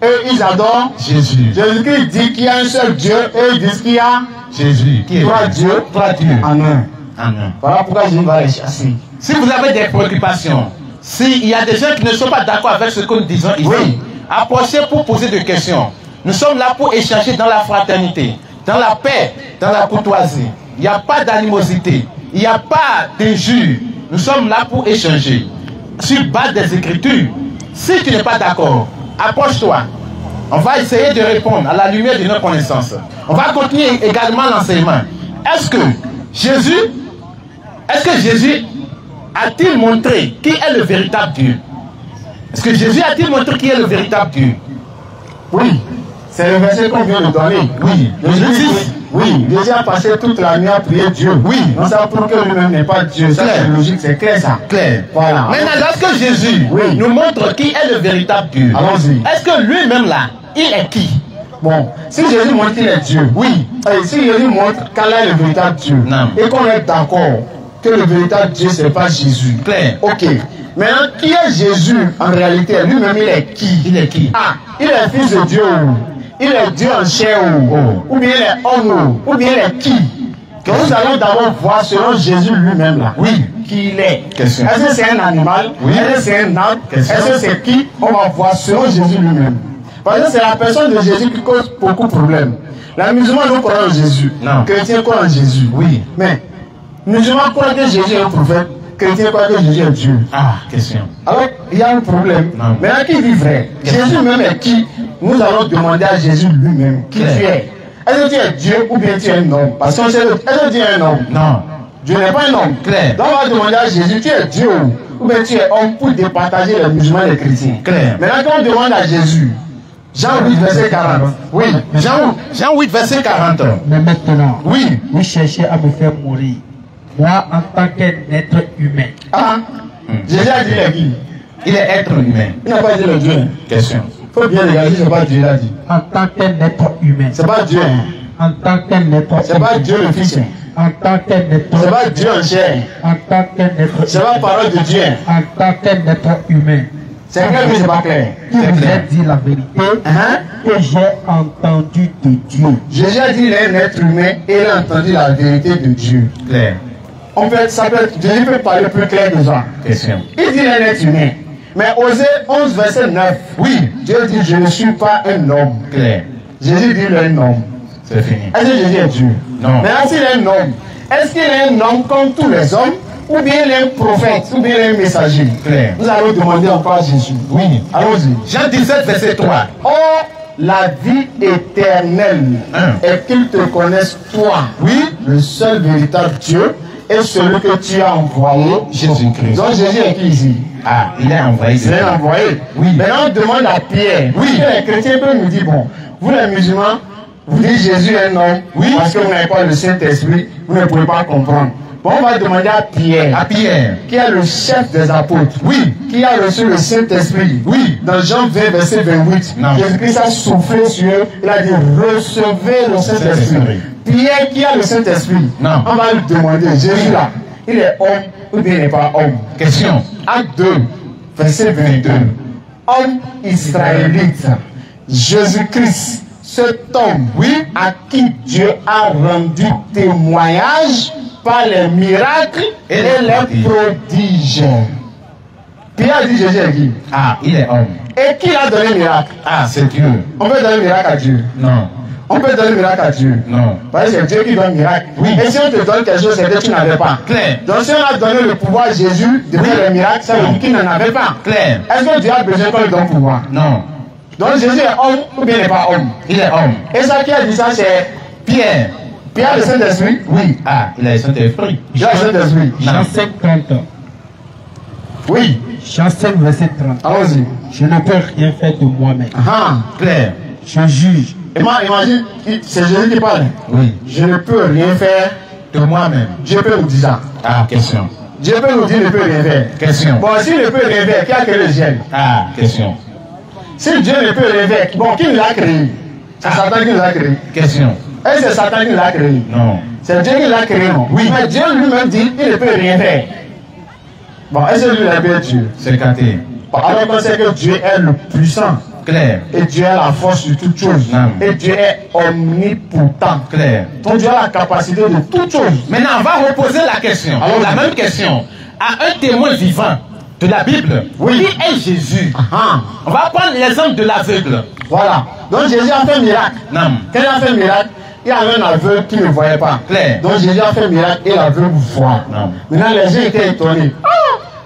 et ils adorent Jésus. Jésus-Christ dit qu'il y a un seul Dieu, et ils disent qu'il y a Jésus. Qui est trois dieux Trois dieux. en un. Amen. Voilà pourquoi Jésus va les chasser. Si vous avez des préoccupations, s'il y a des gens qui ne sont pas d'accord avec ce que nous disons ici, Oui. approchez pour poser des questions. Nous sommes là pour échanger dans la fraternité, dans la paix, dans la courtoisie. Il n'y a pas d'animosité, il n'y a pas d'injure. Nous sommes là pour échanger. Sur base des Écritures, si tu n'es pas d'accord, approche-toi. On va essayer de répondre à la lumière de nos connaissances. On va continuer également l'enseignement. Est-ce que Jésus a-t-il montré qui est le véritable Dieu? Est-ce que Jésus a-t-il montré qui est le véritable Dieu? Oui, c'est le verset qu'on vient de donner. Oui. Jésus a passé toute la nuit à prier Dieu. Oui. On sait pour que lui-même n'est pas Dieu. Ça, Clair. c'est logique, c'est clair ça. Clair. Voilà. Maintenant, lorsque Jésus Oui. nous montre qui est le véritable Dieu, Allons-y. est-ce que lui-même là, il est qui? Bon, si Jésus montre qu'il est Dieu, Oui. et si Jésus montre quel est le véritable Dieu, Non. et qu'on est d'accord que le véritable Dieu, c'est pas Jésus. Clair. Ok. Maintenant, qui est Jésus en réalité? Lui-même, il est qui? Il est qui? Ah, il est fils de Dieu. Il est Dieu en chair. Ou bien il est homme. Ou bien il est qui? Que nous allons d'abord voir selon Jésus lui-même là. Oui. Qui il est. Question. Est-ce que c'est un animal? Oui. Est-ce que c'est un arbre? Question. Est-ce que c'est qui? On va voir selon Jésus lui-même. Parce que c'est la personne de Jésus qui cause beaucoup de problèmes. Les musulmans nous croient en Jésus. Non. Chrétiens croient en Jésus. Oui. Mais musulmans croient que Jésus est un prophète. Chrétiens croient que Jésus est Dieu. Ah, question. Alors, il y a un problème. Non. Maintenant, qui dit vrai? Jésus même est qui? Nous allons demander à Jésus lui-même qui Claire. tu es. Est-ce que tu es Dieu ou bien tu es un homme? Parce qu'on sait, est-ce que tu es un homme? Non. Dieu n'est pas un homme. Claire. Donc, on va demander à Jésus, tu es Dieu ou bien tu es homme pour départager les musulmans et les chrétiens. Claire. Maintenant, quand on demande à Jésus, Jean 8, verset 40. Oui. Jean 8, verset 40. Mais maintenant, Oui. vous cherchez à me faire mourir. Moi, en tant qu'être humain. Ah, Jésus a dit il est qui? Il est être humain. Il n'a pas dit le Dieu. Question. Il faut bien regarder, c'est pas Dieu, il a dit. En tant qu'être humain. C'est pas Dieu. En tant qu'être C'est pas Dieu le Fils. En tant qu'être C'est pas Dieu en chair. En tant qu'être C'est pas parole de Dieu. En tant qu'être humain. C'est clair, mais c'est pas clair. Qui vous a dit la vérité Hein? que j'ai entendu de Dieu. Jésus a dit qu'il est un être humain et il a entendu la vérité de Dieu. Claire. Jésus peut parler plus clair que ça. Question. Il dit un être humain. Mais Osée 11, verset 9. Oui. Dieu dit, je ne suis pas un homme. Clair. Jésus dit, il est un homme. C'est fini. Est-ce que Jésus est Dieu? Non. Maintenant, s'il est un homme, est-ce qu'il est un homme comme tous les hommes? Ou bien il est un prophète? Ou bien il est un messager? Clair. Nous allons demander encore à Jésus. Oui. Allons-y. Jean 17, verset 3. Or, la vie éternelle est qu'ils te connaissent, toi, Oui. le seul véritable Dieu, et celui que tu as envoyé, Jésus-Christ. Donc Jésus est qui ici? Ah, il est envoyé. Il est envoyé. Oui. Maintenant, on demande à Pierre. Oui. Les chrétiens peuvent nous dire, bon, vous les musulmans, vous dites Jésus est un homme, Oui. parce que vous n'avez pas le Saint-Esprit, vous ne pouvez pas comprendre. Bon, on va demander à Pierre, Qui est le chef des apôtres, Oui. qui a reçu le Saint-Esprit. Oui. Dans Jean 20, verset 28, Non. Jésus-Christ a soufflé sur eux, il a dit, recevez le Saint-Esprit. Pierre, qui a le Saint-Esprit, Non. on va lui demander, Jésus là, il est homme ou bien il n'est pas homme? Question. Acte 2, verset 22. Homme israélite, Jésus-Christ, cet homme, Oui. à qui Dieu a rendu témoignage par les miracles et les prodiges. Pierre dit Jésus est qui? Ah, il est homme. Et qui a donné le miracle? Ah, c'est Dieu. On peut donner le miracle à Dieu. Non. On peut donner le miracle à Dieu. Non. Parce que c'est Dieu qui donne le miracle. Oui. Et si on te donne quelque chose, c'est que tu n'avais pas. Clair. Donc si on a donné le pouvoir à Jésus de faire le miracle, ça veut dire qu'il n'en avait pas. Clair. Est-ce que Dieu a besoin qu'on lui donne pouvoir? Non. Donc Jésus est homme ou bien il n'est pas homme? Il est homme. Et ça qui a dit ça, c'est Pierre. Pierre le Saint-Esprit? Oui. Ah, il a le Saint-Esprit. J'ai le Saint-Esprit. Jean 5, 30. Oui. Jean 5, verset 30. Allons-y. Je ne peux rien faire de moi-même. Ah. Clair. Je juge. Imagine, c'est Jésus qui parle. Oui. Je ne peux rien faire. De moi-même. Dieu peut nous dire ça. Ah, question. Dieu peut nous dire qu'il ne peut rien faire. Question. Bon, s'il ne peut rien faire, qui a créé le ciel? Ah, question. Si Dieu ne peut rien faire, bon, qui l'a créé? C'est Satan qui l'a créé. Question. Est-ce que c'est Satan qui l'a créé? Non. C'est Dieu qui l'a créé, non? Oui. Mais Dieu lui-même dit qu'il ne peut rien faire. Bon, est-ce que lui l'a bien Dieu? C'est caté. Bon, alors qu'on sait que Dieu est le puissant. Clair. Et Dieu a la force de toutes choses. Non. Et Dieu est omnipotent. Clair. Donc Dieu a la capacité de toutes choses. Maintenant, on va reposer la question. Alors, la même question. À un témoin vivant de la Bible. Oui. Qui est Jésus? Ah, On va prendre l'exemple de l'aveugle. voilà. Donc Jésus a fait un miracle. Non. Quand il a fait un miracle, il y avait un aveugle qui ne voyait pas. Clair. Donc Jésus a fait un miracle et l'aveugle voit. Non. Maintenant les gens étaient étonnés. Ah,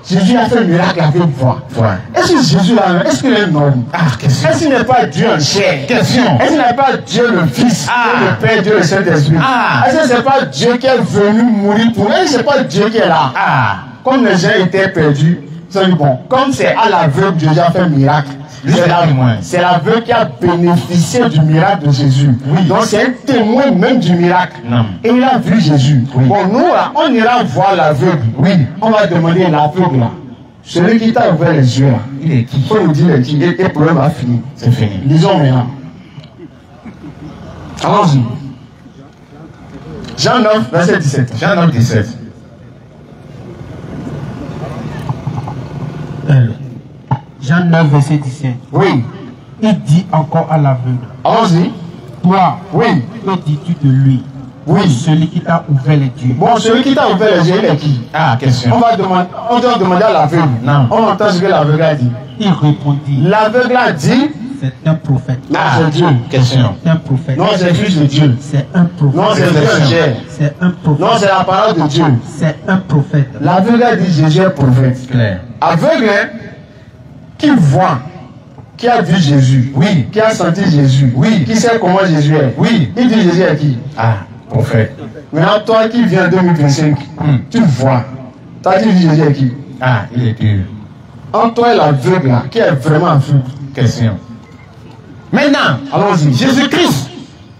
Jésus a fait un miracle, l'aveugle voit. Voit. Est-ce que Jésus là, est-ce qu'il est un homme? Ah, question. Est-ce qu'il n'est pas Dieu en chair? Question. Est-ce qu'il n'est pas Dieu le Fils, Ah. le Père, Dieu le Saint-Esprit? Ah. Est-ce que ce n'est pas Dieu qui est venu mourir pour nous? Est-ce que ce n'est pas Dieu qui est là? Ah. Comme les gens étaient perdus, ils ont dit bon, comme c'est à l'aveugle Dieu a fait un miracle. C'est l'aveugle qui a bénéficié du miracle de Jésus. Oui. Donc c'est un témoin même du miracle. Non. Et il a vu Jésus. Oui. Bon, nous là, on ira voir l'aveugle. Oui. On va demander à l'aveugle là. Celui qui t'a ouvert les yeux là. Il est qui? Il faut nous dire le qui. Et le problème va finir. C'est fini. Lisons maintenant. Allons-y. Jean 9, verset 17. Jean 9, 17. Jean 9, verset 17. Oui. Il dit encore à l'aveugle. Allons-y. Toi, Oui. que dis-tu de lui? Oui. Celui qui t'a ouvert les yeux. Bon, celui qui t'a ouvert les yeux, il est qui? Ah, question. On doit demander à l'aveugle. Non. On entend ce que l'aveugle a dit. Il répondit. L'aveugle a dit, C'est un prophète. non, Ah, c'est Dieu. question. C'est un prophète. Non, c'est fils de Dieu. C'est un prophète. Non, c'est Dieu en chair. C'est un prophète. Non, c'est la parole de Dieu. C'est un prophète. L'aveugle a dit, Jésus est prophète. Clair. Aveugle, hein, qui voit, qui a vu Jésus, Oui. qui a senti Jésus, Oui. qui sait comment Jésus est. Oui. Il dit Jésus est qui? Ah, prophète. Maintenant, toi qui viens en 2025, tu vois. Toi, tu dis Jésus est qui? Ah, il est dur. Entre toi et l'aveugle, là, qui est vraiment aveugle. Question. Maintenant, Allons-y. Jésus-Christ,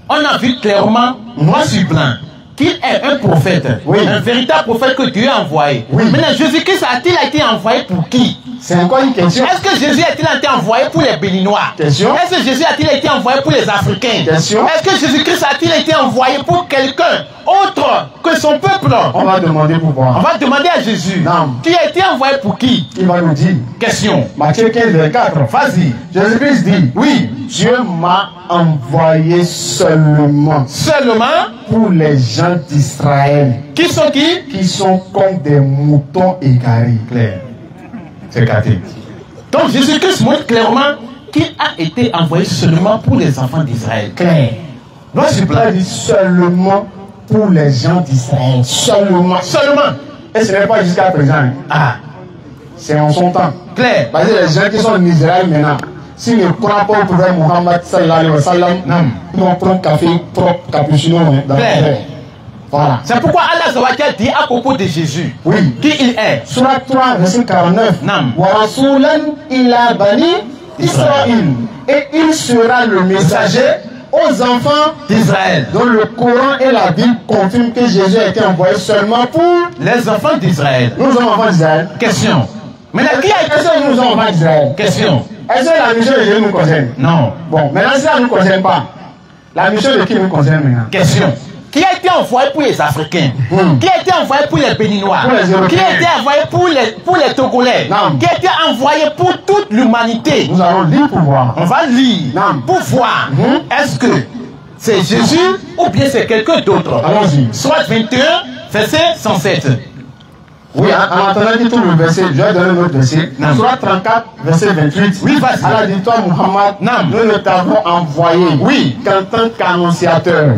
on a vu clairement, noir sur blanc, qu'il est un prophète. Oui. Un véritable prophète que Dieu a envoyé. Oui. Maintenant, Jésus-Christ a-t-il été envoyé pour qui? C'est encore une question. Est-ce que Jésus a-t-il été envoyé pour les Béninois? Question. Est-ce que Jésus a-t-il été envoyé pour les Africains? Question. Est-ce que Jésus-Christ a-t-il été envoyé pour quelqu'un autre que son peuple? On va demander On pourquoi. va demander à Jésus. Non. Qui a été envoyé pour qui? Il va nous dire. Question. Matthieu 15, 24. Vas-y. Jésus-Christ dit, Oui. Dieu m'a envoyé seulement pour les gens d'Israël. Qui sont qui? Qui sont comme des moutons égarés. Clair. C'est caté. Donc Jésus-Christ montre clairement qu'il a été envoyé seulement pour les enfants d'Israël. Clair. Donc je pas dit seulement pour les gens d'Israël. Seulement. Et ce n'est pas jusqu'à présent. Ah. C'est en son temps. Clair. Parce que les gens qui sont en Israël maintenant, s'ils ne croient pas au prophète Mohammed sallallahu alayhi wa sallam, ils vont prendre café propre cappuccino dans le verre. Voilà. C'est pourquoi Allah Zawajal dit à propos de Jésus, qui il est. Surat 3, verset 49. Wa rasulan ila bani Israël. Et il sera le messager aux enfants d'Israël. Donc le Coran et la Bible confirment que Jésus a été envoyé seulement pour les enfants d'Israël. Nous sommes enfants d'Israël. Question. Maintenant, qui a été nous sommes enfants d'Israël? Question. Est-ce que la mission de Jésus nous concerne? Non. Bon, maintenant si ça ne nous concerne pas, la mission de qui nous concerne maintenant? Question. Qui a été envoyé pour les Africains? Qui a été envoyé pour les Béninois? Qui a été envoyé pour les Togolais? Qui a été envoyé pour toute l'humanité? Nous allons lire pour voir. On va lire pour voir. Est-ce que c'est Jésus ou bien c'est quelqu'un d'autre? Allons-y. Soit 21, verset 107. Oui, en attendant dit tout le verset, je vais donner notre verset. Soit 34, verset 28. Oui, vas-y. Allah dit, toi, Muhammad, nous ne t'avons envoyé qu'en tant qu'annonciateur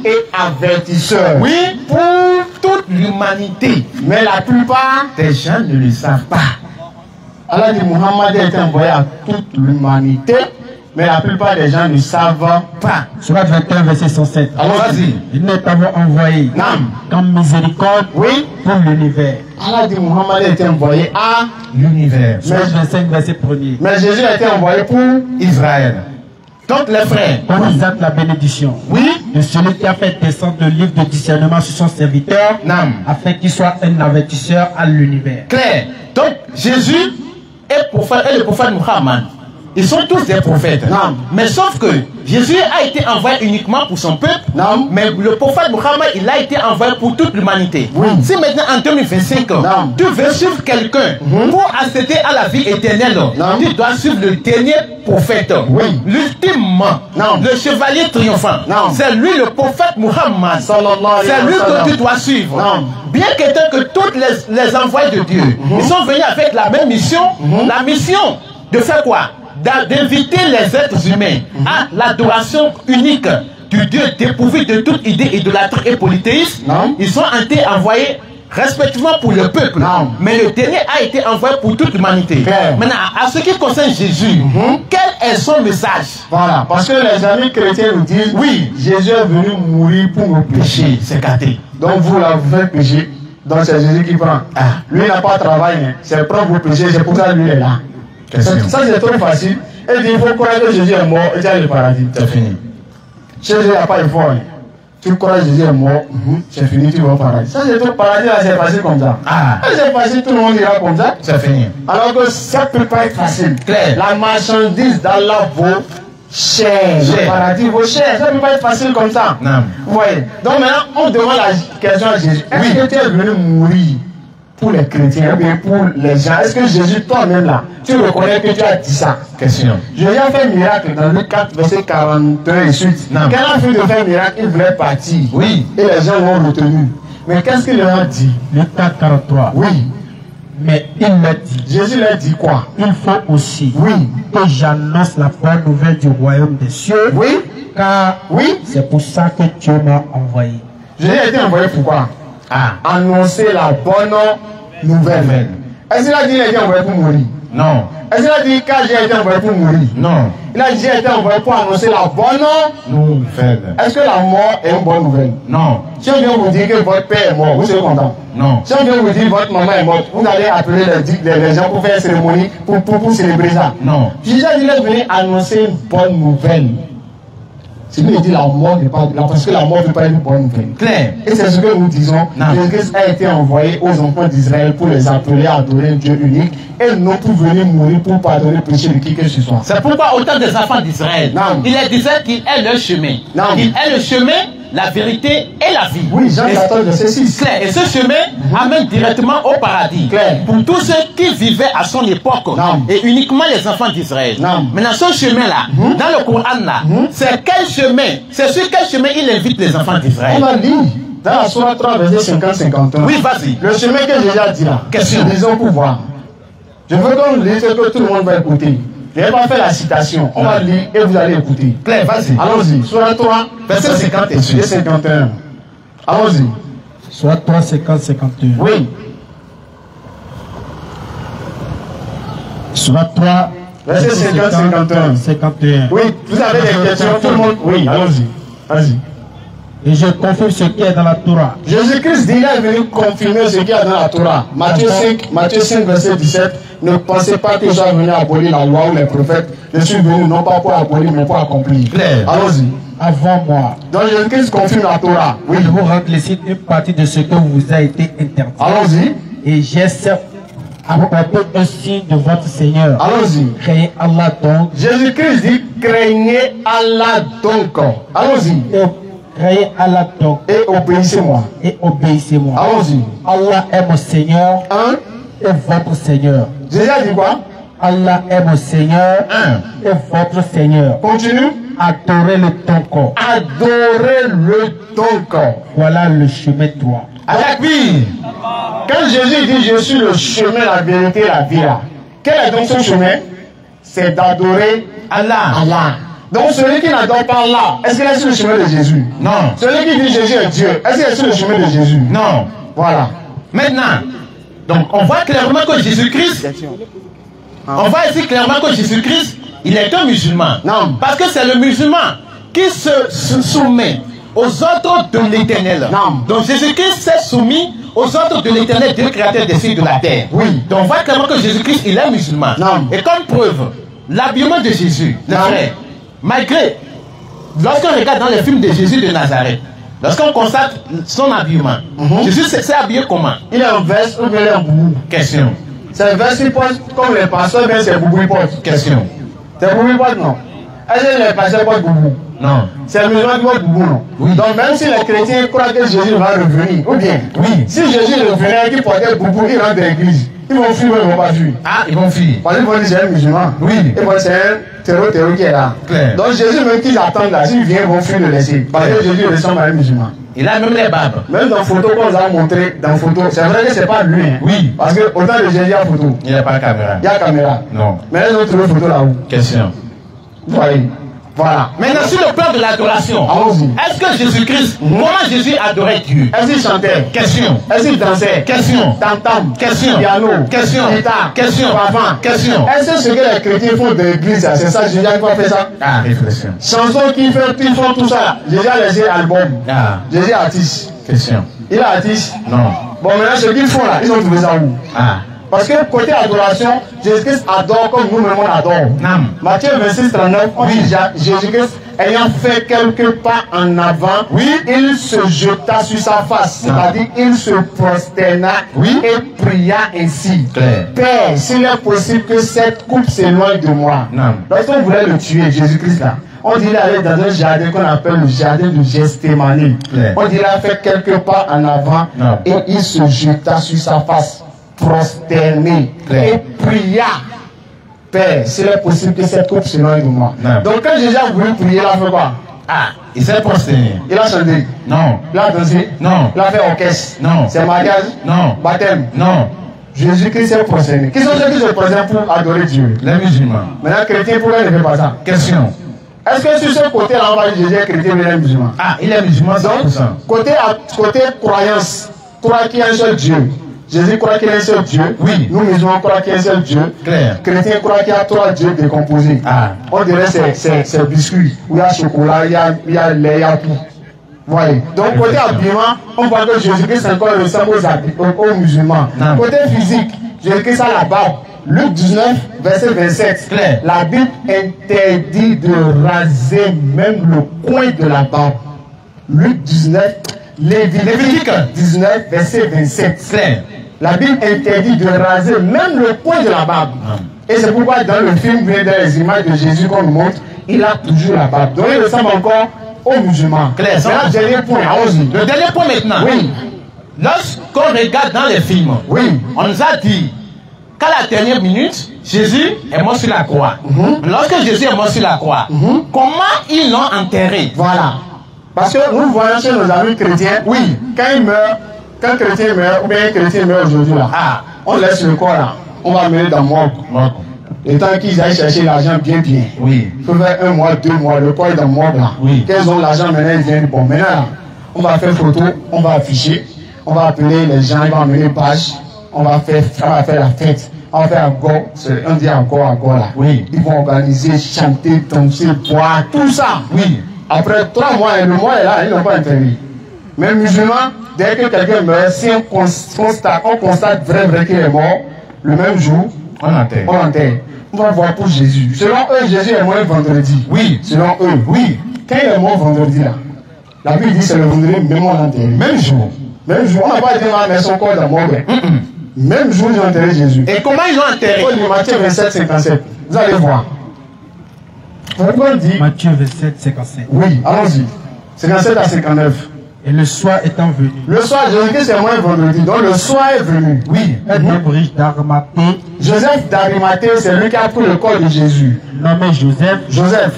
et avertisseur pour toute l'humanité. Mais la plupart des gens ne le savent pas. Allah dit, Muhammad a été envoyé à toute l'humanité. Mais la plupart des gens ne savent pas. Surat 21, verset 107. Alors vas-y. Nous t'avons envoyé comme miséricorde pour l'univers. Allah dit Muhammad a été envoyé à l'univers. Surat 25, verset 1er. Mais Jésus a été envoyé pour Israël. Donc les frères. On exalte la bénédiction. De celui qui a fait descendre le livre de discernement sur son serviteur. Afin qu'il soit un avertisseur à l'univers. Clair. Donc Jésus et le prophète Muhammad. Ils sont tous des prophètes. Mais sauf que Jésus a été envoyé uniquement pour son peuple. Mais le prophète Muhammad, il a été envoyé pour toute l'humanité. Si maintenant en 2025, tu veux suivre quelqu'un pour accéder à la vie éternelle, tu dois suivre le dernier prophète. L'ultimement, le chevalier triomphant. C'est lui le prophète Muhammad. C'est lui que tu dois suivre. Bien qu'étant que tous les envoyés de Dieu, ils sont venus avec la même mission. La mission de faire quoi? D'inviter les êtres humains à l'adoration unique du Dieu dépourvu de toute idée idolâtrie et polythéiste. Ils sont été envoyés respectivement pour le peuple. Mais le dernier a été envoyé pour toute l'humanité. Maintenant, à ce qui concerne Jésus, quel est son message? Voilà, parce que les amis chrétiens nous disent, Jésus est venu mourir pour nos péchés. C'est gâté. Donc vous là, vous faites péché. Donc c'est Jésus qui prend. Lui n'a pas de travail, c'est propre vos péchés, c'est pour ça que lui est là. Ça c'est trop facile. Et il faut croire que Jésus est mort et tu as le paradis. C'est fini. Jésus n'a pas effort. Tu crois que Jésus est mort, c'est fini, tu vas au paradis. Ça c'est trop paradis, là c'est facile comme ça. C'est facile, tout le monde ira comme ça. C'est fini. Alors que ça ne peut pas être facile. Claire. La marchandise d'Allah vaut cher. Le paradis vaut cher. Ça ne peut pas être facile comme ça. Vous voyez. Donc maintenant, on demande la question à Jésus. Est-ce que tu es venu mourir pour les chrétiens ou bien pour les gens? Est-ce que Jésus, toi-même là, tu reconnais que tu as dit ça? Question. Jésus a fait un miracle dans Luc 4, verset 41 et suite. Quand il a fait de faire un miracle, il voulait partir. Et les gens l'ont retenu. Mais qu'est-ce qu'il leur a dit? Luc 4, 43. Mais il leur dit. Jésus leur dit quoi? Il faut aussi que j'annonce la bonne nouvelle du royaume des cieux. Car c'est pour ça que Dieu m'a envoyé. Jésus a été envoyé pourquoi? Annoncer la bonne nouvelle. Est-ce qu'il a dit qu'il a été envoyé pour mourir? Non. Est-ce qu'il a dit que j'ai été envoyé pour mourir? Non. Il a dit qu'il a été envoyé pour annoncer la bonne nouvelle. Est-ce que la mort est une bonne nouvelle? Non. Si on vient vous dire que votre père est mort, vous serez content? Non. Si on vient vous dire que votre maman est morte, vous allez appeler les gens pour faire une cérémonie, pour célébrer ça? Non. Jésus a dit qu'il est venu annoncer une bonne nouvelle. C'est lui qui dit la mort n'est pas là, parce que la mort ne peut pas être une bonne nouvelle. Claire. Et c'est ce que nous disons. Jésus a été envoyé aux enfants d'Israël pour les appeler à adorer un Dieu unique et non pour venir mourir pour pardonner le péché de qui que ce soit. C'est pourquoi autant des enfants d'Israël, il disait qu'il est le chemin. Il est le chemin, la vérité et la vie. Oui, Jean 14, verset 6. Clair. Et ce chemin amène directement au paradis. Clair. Pour tous ceux qui vivaient à son époque. Non. Et uniquement les enfants d'Israël. Non. Maintenant, ce chemin-là, dans le Coran, là, c'est quel chemin? C'est sur quel chemin il invite les enfants d'Israël? On a dit dans la Sourate 3, verset 50-51. Oui, vas-y. Le chemin que j'ai déjà dit là. Question. Disons pour voir. Je veux qu'on lise ce que tout le monde va écouter. Je n'ai pas fait la citation. On va lire et vous allez écouter. Claire, vas-y. Allons-y. Sourate 3, Verset 50 et 51. Allons-y. Soit 3, 50, 51. Oui. Soit 3, Verset 50, 51. 51. Oui, vous avez des questions, tout le monde. Oui, allons-y. Vas-y. Et je confirme ce qui est dans la Torah. Jésus-Christ dit, il est venu confirmer ce qu'il y a dans la Torah. Matthieu 5, verset 17. Ne pensez pas que je suis venu abolir la loi ou les prophètes. Je suis venu non pas pour abolir, mais pour accomplir. Claire. Allons-y. Avant moi, Donc Jésus-Christ confirme la Torah. Oui. je vous récite une partie de ce que vous a été interdit. Allons-y. Et j'ai certes apporté un signe de votre Seigneur. Allons-y. Créez Allah donc. Jésus-Christ dit, craignez Allah donc. Allons-y. Créez Allah donc. Et obéissez-moi. Et obéissez-moi. Allons-y. Allah est mon Seigneur. Un. Et votre Seigneur. Jésus a dit quoi? Allah est mon Seigneur. Et votre Seigneur. Continue. Adorez-le ton corps. Adorez-le ton corps. Voilà le chemin droit. Avec lui. Quand Jésus dit je suis le chemin, la vérité et la vie là, quel est donc ce chemin? C'est d'adorer Allah. Donc celui qui n'adore pas Allah, est-ce qu'il est sur le chemin de Jésus? Non. Celui qui dit Jésus est Dieu, est-ce qu'il est sur le chemin de Jésus? Non. Voilà. Maintenant, donc on voit clairement que Jésus-Christ, on voit ici clairement que Jésus-Christ, il est un musulman. Non. Parce que c'est le musulman qui se soumet aux ordres de l'Éternel. Non. Donc Jésus-Christ s'est soumis aux ordres de l'Éternel, Dieu créateur des cieux et de la terre. Oui. Donc on voit clairement que Jésus-Christ, il est musulman. Non. Et comme preuve, l'habillement de Jésus, le frère, malgré, lorsqu'on regarde dans les films de Jésus de Nazareth, lorsqu'on constate son habillement, Jésus s'est habillé comment? Il est en veste ou bien il est en boubou? Question. C'est veste qu'il porte comme les pasteurs, bien c'est boubou il porte. Question. C'est boubou il porte, non? Est-ce que les pasteurs portent boubou? Non. C'est le musulman qui porte boubou, non? Oui. Donc même si les chrétiens croient que Jésus va revenir, ou bien, Oui. si Jésus revenait et qu'il portait boubou, il rentre dans l'église, ils vont fuir ou ils ne vont pas fuir? Ah, ils vont fuir. Parce qu'ils vont dire c'est un musulman. Oui. Ils vont dire c'est un terreau qui est là. Claire. Donc Jésus même qu'ils attendent là, s'ils viennent, ils vont fuir le laisser. Parce que Jésus ressemble à un musulman. Il a même les barbes. Même dans la photo qu'on vous a montré, dans la photo, c'est vrai que c'est pas lui. Hein. Oui. Parce que autant de Jésus, il y a photo. Il n'y a pas de caméra. Il y a caméra. Non. Mais ils ont trouvé photo là-haut. Question. Vous voyez. Voilà. Maintenant, sur le plan de l'adoration, Allons-y. est-ce que Jésus-Christ, comment Jésus adorait Dieu? Est-ce qu'il chantait? Question. Est-ce qu'il dansait? Question. Tam-tam. Question. Piano. Question. Guitare. Question. Pavant. Question. Est-ce que ce que les chrétiens font de l'église, c'est ça, Jésus a pas fait ça? Ah, réflexion. Chansons qu'ils font tout ça. Jésus a laissé album. Ah, Jésus est artiste. question. Il est artiste. Non. Bon, maintenant, ce qu'ils font là, ils ont trouvé ça où? Ah. Parce que côté adoration, Jésus-Christ adore comme nous-mêmes on adore. Nam. Matthieu 26, 39, on dit Jésus-Christ ayant fait quelques pas en avant, Oui. il se jeta sur sa face, c'est-à-dire il se prosterna Oui. et pria ainsi. Claire. Père, s'il est possible que cette coupe s'éloigne de moi. Non. Lorsqu'on voulait le tuer, Jésus-Christ là, on dit qu'il allait dans un jardin qu'on appelle le jardin de Gethsémani. Claire. On dit qu'il a fait quelques pas en avant Non. et il se jeta sur sa face, prosterné Claire. et pria. Père, s'il est possible que cette coupe s'éloigne de moi. Non. Donc quand Jésus a voulu prier, il a fait quoi? Ah, il s'est prosterné. Il a chanté. Non. Il a dansé. Non. Il a fait orchestre. Non. C'est mariage. Non. Baptême. Non. Jésus-Christ s'est prosterné. Qui sont ceux qui se prosternent pour adorer Dieu? Les musulmans. Maintenant, chrétien, pourquoi il ne fait pas ça? Question. Est-ce que sur ce côté-là, on va dire Jésus est chrétien, mais il est musulman? Ah, il est musulman 100%. Côté croyance, croit qu'il y a un seul Dieu. Jésus croit qu'il y a un seul Dieu. Oui. Nous musulmans croient qu'il y a un seul Dieu. Claire. Chrétiens croient qu'il y a trois dieux décomposés. Ah. On dirait c'est biscuit. Où il y a chocolat, il y a lait, il y a tout. Voyez. Donc côté habillement, on voit que Jésus-Christ encore ressemble aux musulmans. Non. Côté physique, Jésus-Christ a la barbe. Luc 19, verset 27. Claire. La Bible interdit de raser même le coin de la barbe. Luc 19, Lévitique 19, verset 27. Claire. La Bible interdit de raser même le coin de la barbe. Et c'est pourquoi dans le film, dans les images de Jésus qu'on nous montre, il a toujours la barbe. Donc il ressemble encore aux musulmans. Claire, c'est le dernier point. Allons-y. Le dernier point maintenant. Oui. Lorsqu'on regarde dans les films, oui, on nous a dit qu'à la dernière minute, Jésus est mort sur la croix. Lorsque Jésus est mort sur la croix, comment ils l'ont enterré? Voilà. Parce que nous voyons chez nos amis chrétiens, oui, quand ils meurent, quand un chrétien meurt, ou bien un chrétien meurt aujourd'hui là, on laisse le corps là, on va mener dans le morgue. Le temps qu'ils aillent chercher l'argent bien. Oui. Il faut faire 1 mois, 2 mois, le corps est dans le morgue là. Oui. Qu'ils ont l'argent maintenant, ils viennent. Bon, maintenant là, on va faire photo, on va afficher, on va appeler les gens, ils vont amener page, on va faire la fête. On va faire encore, on dit encore là. Oui. Ils vont organiser, chanter, danser, boire, tout ça. Oui. Après 3 mois, le mois est là, ils n'ont pas intervenu. Mais musulmans, dès que quelqu'un meurt, si on constate vrai qu'il est mort, le même jour, on enterre. On va voir pour Jésus. Selon eux, Jésus est mort vendredi. Oui. Selon eux, oui. Quand il est mort vendredi là, la Bible dit c'est le vendredi, même on l'enterre. Même jour. Même jour. On n'a pas dit mais son corps est mort. Même jour, ils ont enterré Jésus. Et comment ils l'ont enterré? Matthieu 27, 57. Vous allez voir. Dit, Matthieu 27, 57. oui, allons-y. 57 à 59. Et le soir étant venu. Le soir, Jésus-Christ est mort vendredi. Donc le soir est venu. Oui. Un homme riche d'Arimathée. Joseph d'Arimathée, c'est lui qui a pris le corps de Jésus. Nommé Joseph. Joseph.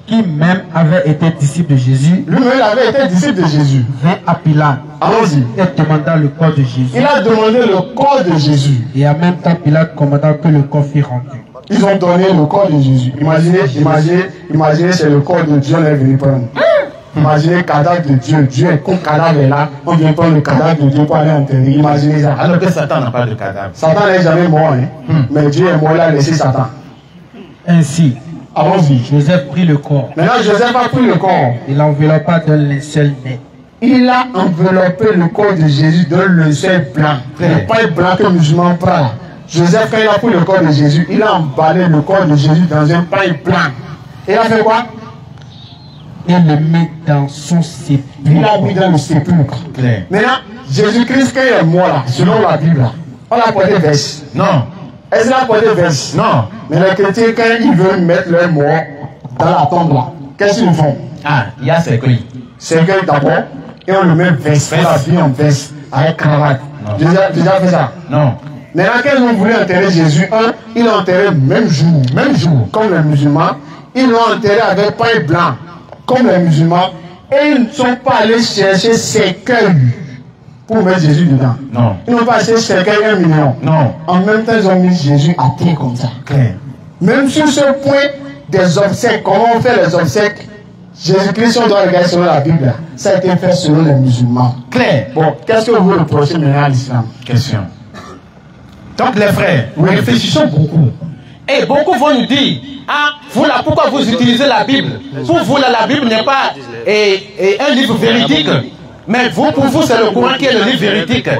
Qui même avait été disciple de Jésus. Lui-même avait été disciple de Jésus. Vint à Pilate. Allons-y. Et demanda le corps de Jésus. Il a demandé le corps de Jésus. Et en même temps, Pilate commanda que le corps fût rendu. Ils ont donné le corps de Jésus. Imaginez, c'est le corps de Dieu, on est venu prendre. Imaginez le cadavre de Dieu. Dieu est comme cadavre est là. On vient prendre le cadavre de Dieu pour aller enterrer. Imaginez ça. Alors que Satan n'a pas de cadavre. Satan n'est jamais mort. Mais Dieu est mort, il a laissé Satan. Ainsi, allons-y. Joseph prit le corps. Maintenant, Joseph a pris le corps. Il l'enveloppa d'un linceul net. Il a enveloppé le corps de Jésus d'un linceul blanc. Le pain blanc que le musulman prend. Joseph, quand il a pris le corps de Jésus, il a emballé le corps de Jésus dans un pain blanc. Et il a fait quoi? Il le met dans son sépulcre. Il l'a mis dans le sépulcre. Maintenant, Jésus-Christ, quand il est mort là, selon la Bible, là, on l'a porté veste. Non. Est-ce qu'il a porté veste? Non. Mais les chrétiens, quand ils veulent mettre leur mort dans la tombe là, qu'est-ce qu'ils font? Il y a cercueil. Cercueil d'abord, et on le met veste. On l'habille en veste, avec cravate. Déjà fait ça? Non. Maintenant, quand ils ont voulu enterrer Jésus, ils l'ont enterré même jour, comme les musulmans. Ils l'ont enterré avec pain blanc, comme les musulmans. Et ils ne sont pas allés chercher cercueil pour mettre Jésus dedans. Non. Ils n'ont pas acheté cercueil 1 million. Non. En même temps, ils ont mis Jésus à terre comme ça. Même sur ce point des obsèques, comment on fait les obsèques, Jésus-Christ, on doit regarder selon la Bible, ça a été fait selon les musulmans. Clair. Bon, qu'est-ce que vous reprochez maintenant à l'islam? Question. Donc les frères, nous réfléchissons beaucoup. Et beaucoup vont nous dire, vous là, pourquoi vous utilisez la Bible? Pour vous là, la Bible n'est pas un livre véridique. Mais vous, pour vous, c'est le Coran qui est le livre véridique.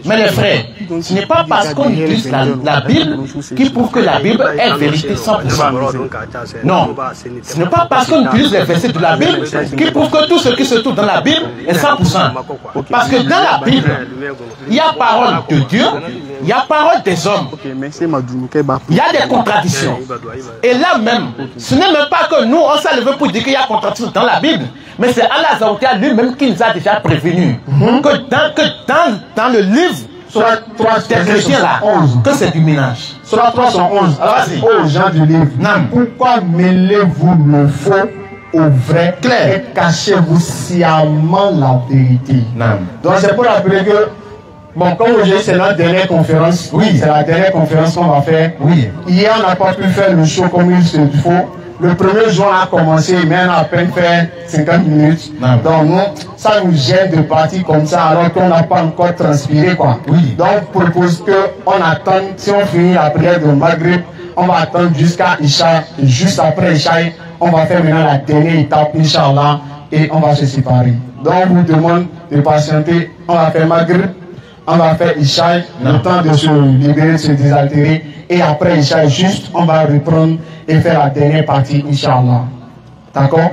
Mais les frères, ce n'est pas parce qu'on utilise la Bible qui prouve que la Bible est vérité 100%. Non. Ce n'est pas parce qu'on utilise les versets de la Bible qui prouve que tout ce qui se trouve dans la Bible est 100%. Parce que dans la Bible, il y a parole de Dieu, il y a parole des hommes. Il y a des contradictions. Et là même, ce n'est même pas que nous, on s'est levé pour dire qu'il y a contradiction dans la Bible. Mais c'est Allah Zawtia lui-même qui nous a déjà prévenu que dans le livre des chrétiens là, que c'est du ménage. Sur la 311, alors aux gens du livre, pourquoi mêlez-vous le faux au vrai et cachez-vous sciemment la vérité? Donc c'est pour rappeler que, bon, comme aujourd'hui c'est notre dernière conférence, c'est la dernière conférence qu'on va faire. Hier on n'a pas pu faire le show comme il se faut. Le premier jour on a commencé, mais on a à peine fait 50 minutes. Donc nous, ça nous gêne de partir comme ça alors qu'on n'a pas encore transpiré quoi. Donc je propose qu'on attende, si on finit la prière de Maghrib, on va attendre jusqu'à Isha. Et juste après Isha, on va faire maintenant la dernière étape, Inch'Allah, et on va se séparer. Donc on vous demande de patienter, on va faire Maghrib, on va faire Isha, le temps de se libérer, de se désaltérer. Et après Isha, juste, on va reprendre et faire la dernière partie, Inch'Allah. D'accord?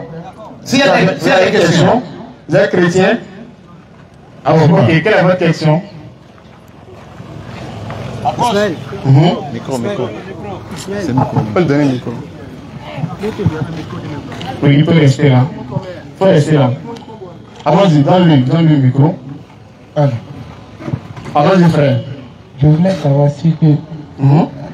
S'il y a des questions, vous êtes chrétien? Alors, ok, quelle est votre question? Micro. C'est micro. On peut le donner le micro. Oui, il peut rester là. faut rester là. Allons-y, donne le micro. Allons-y, frère. Je voulais savoir si que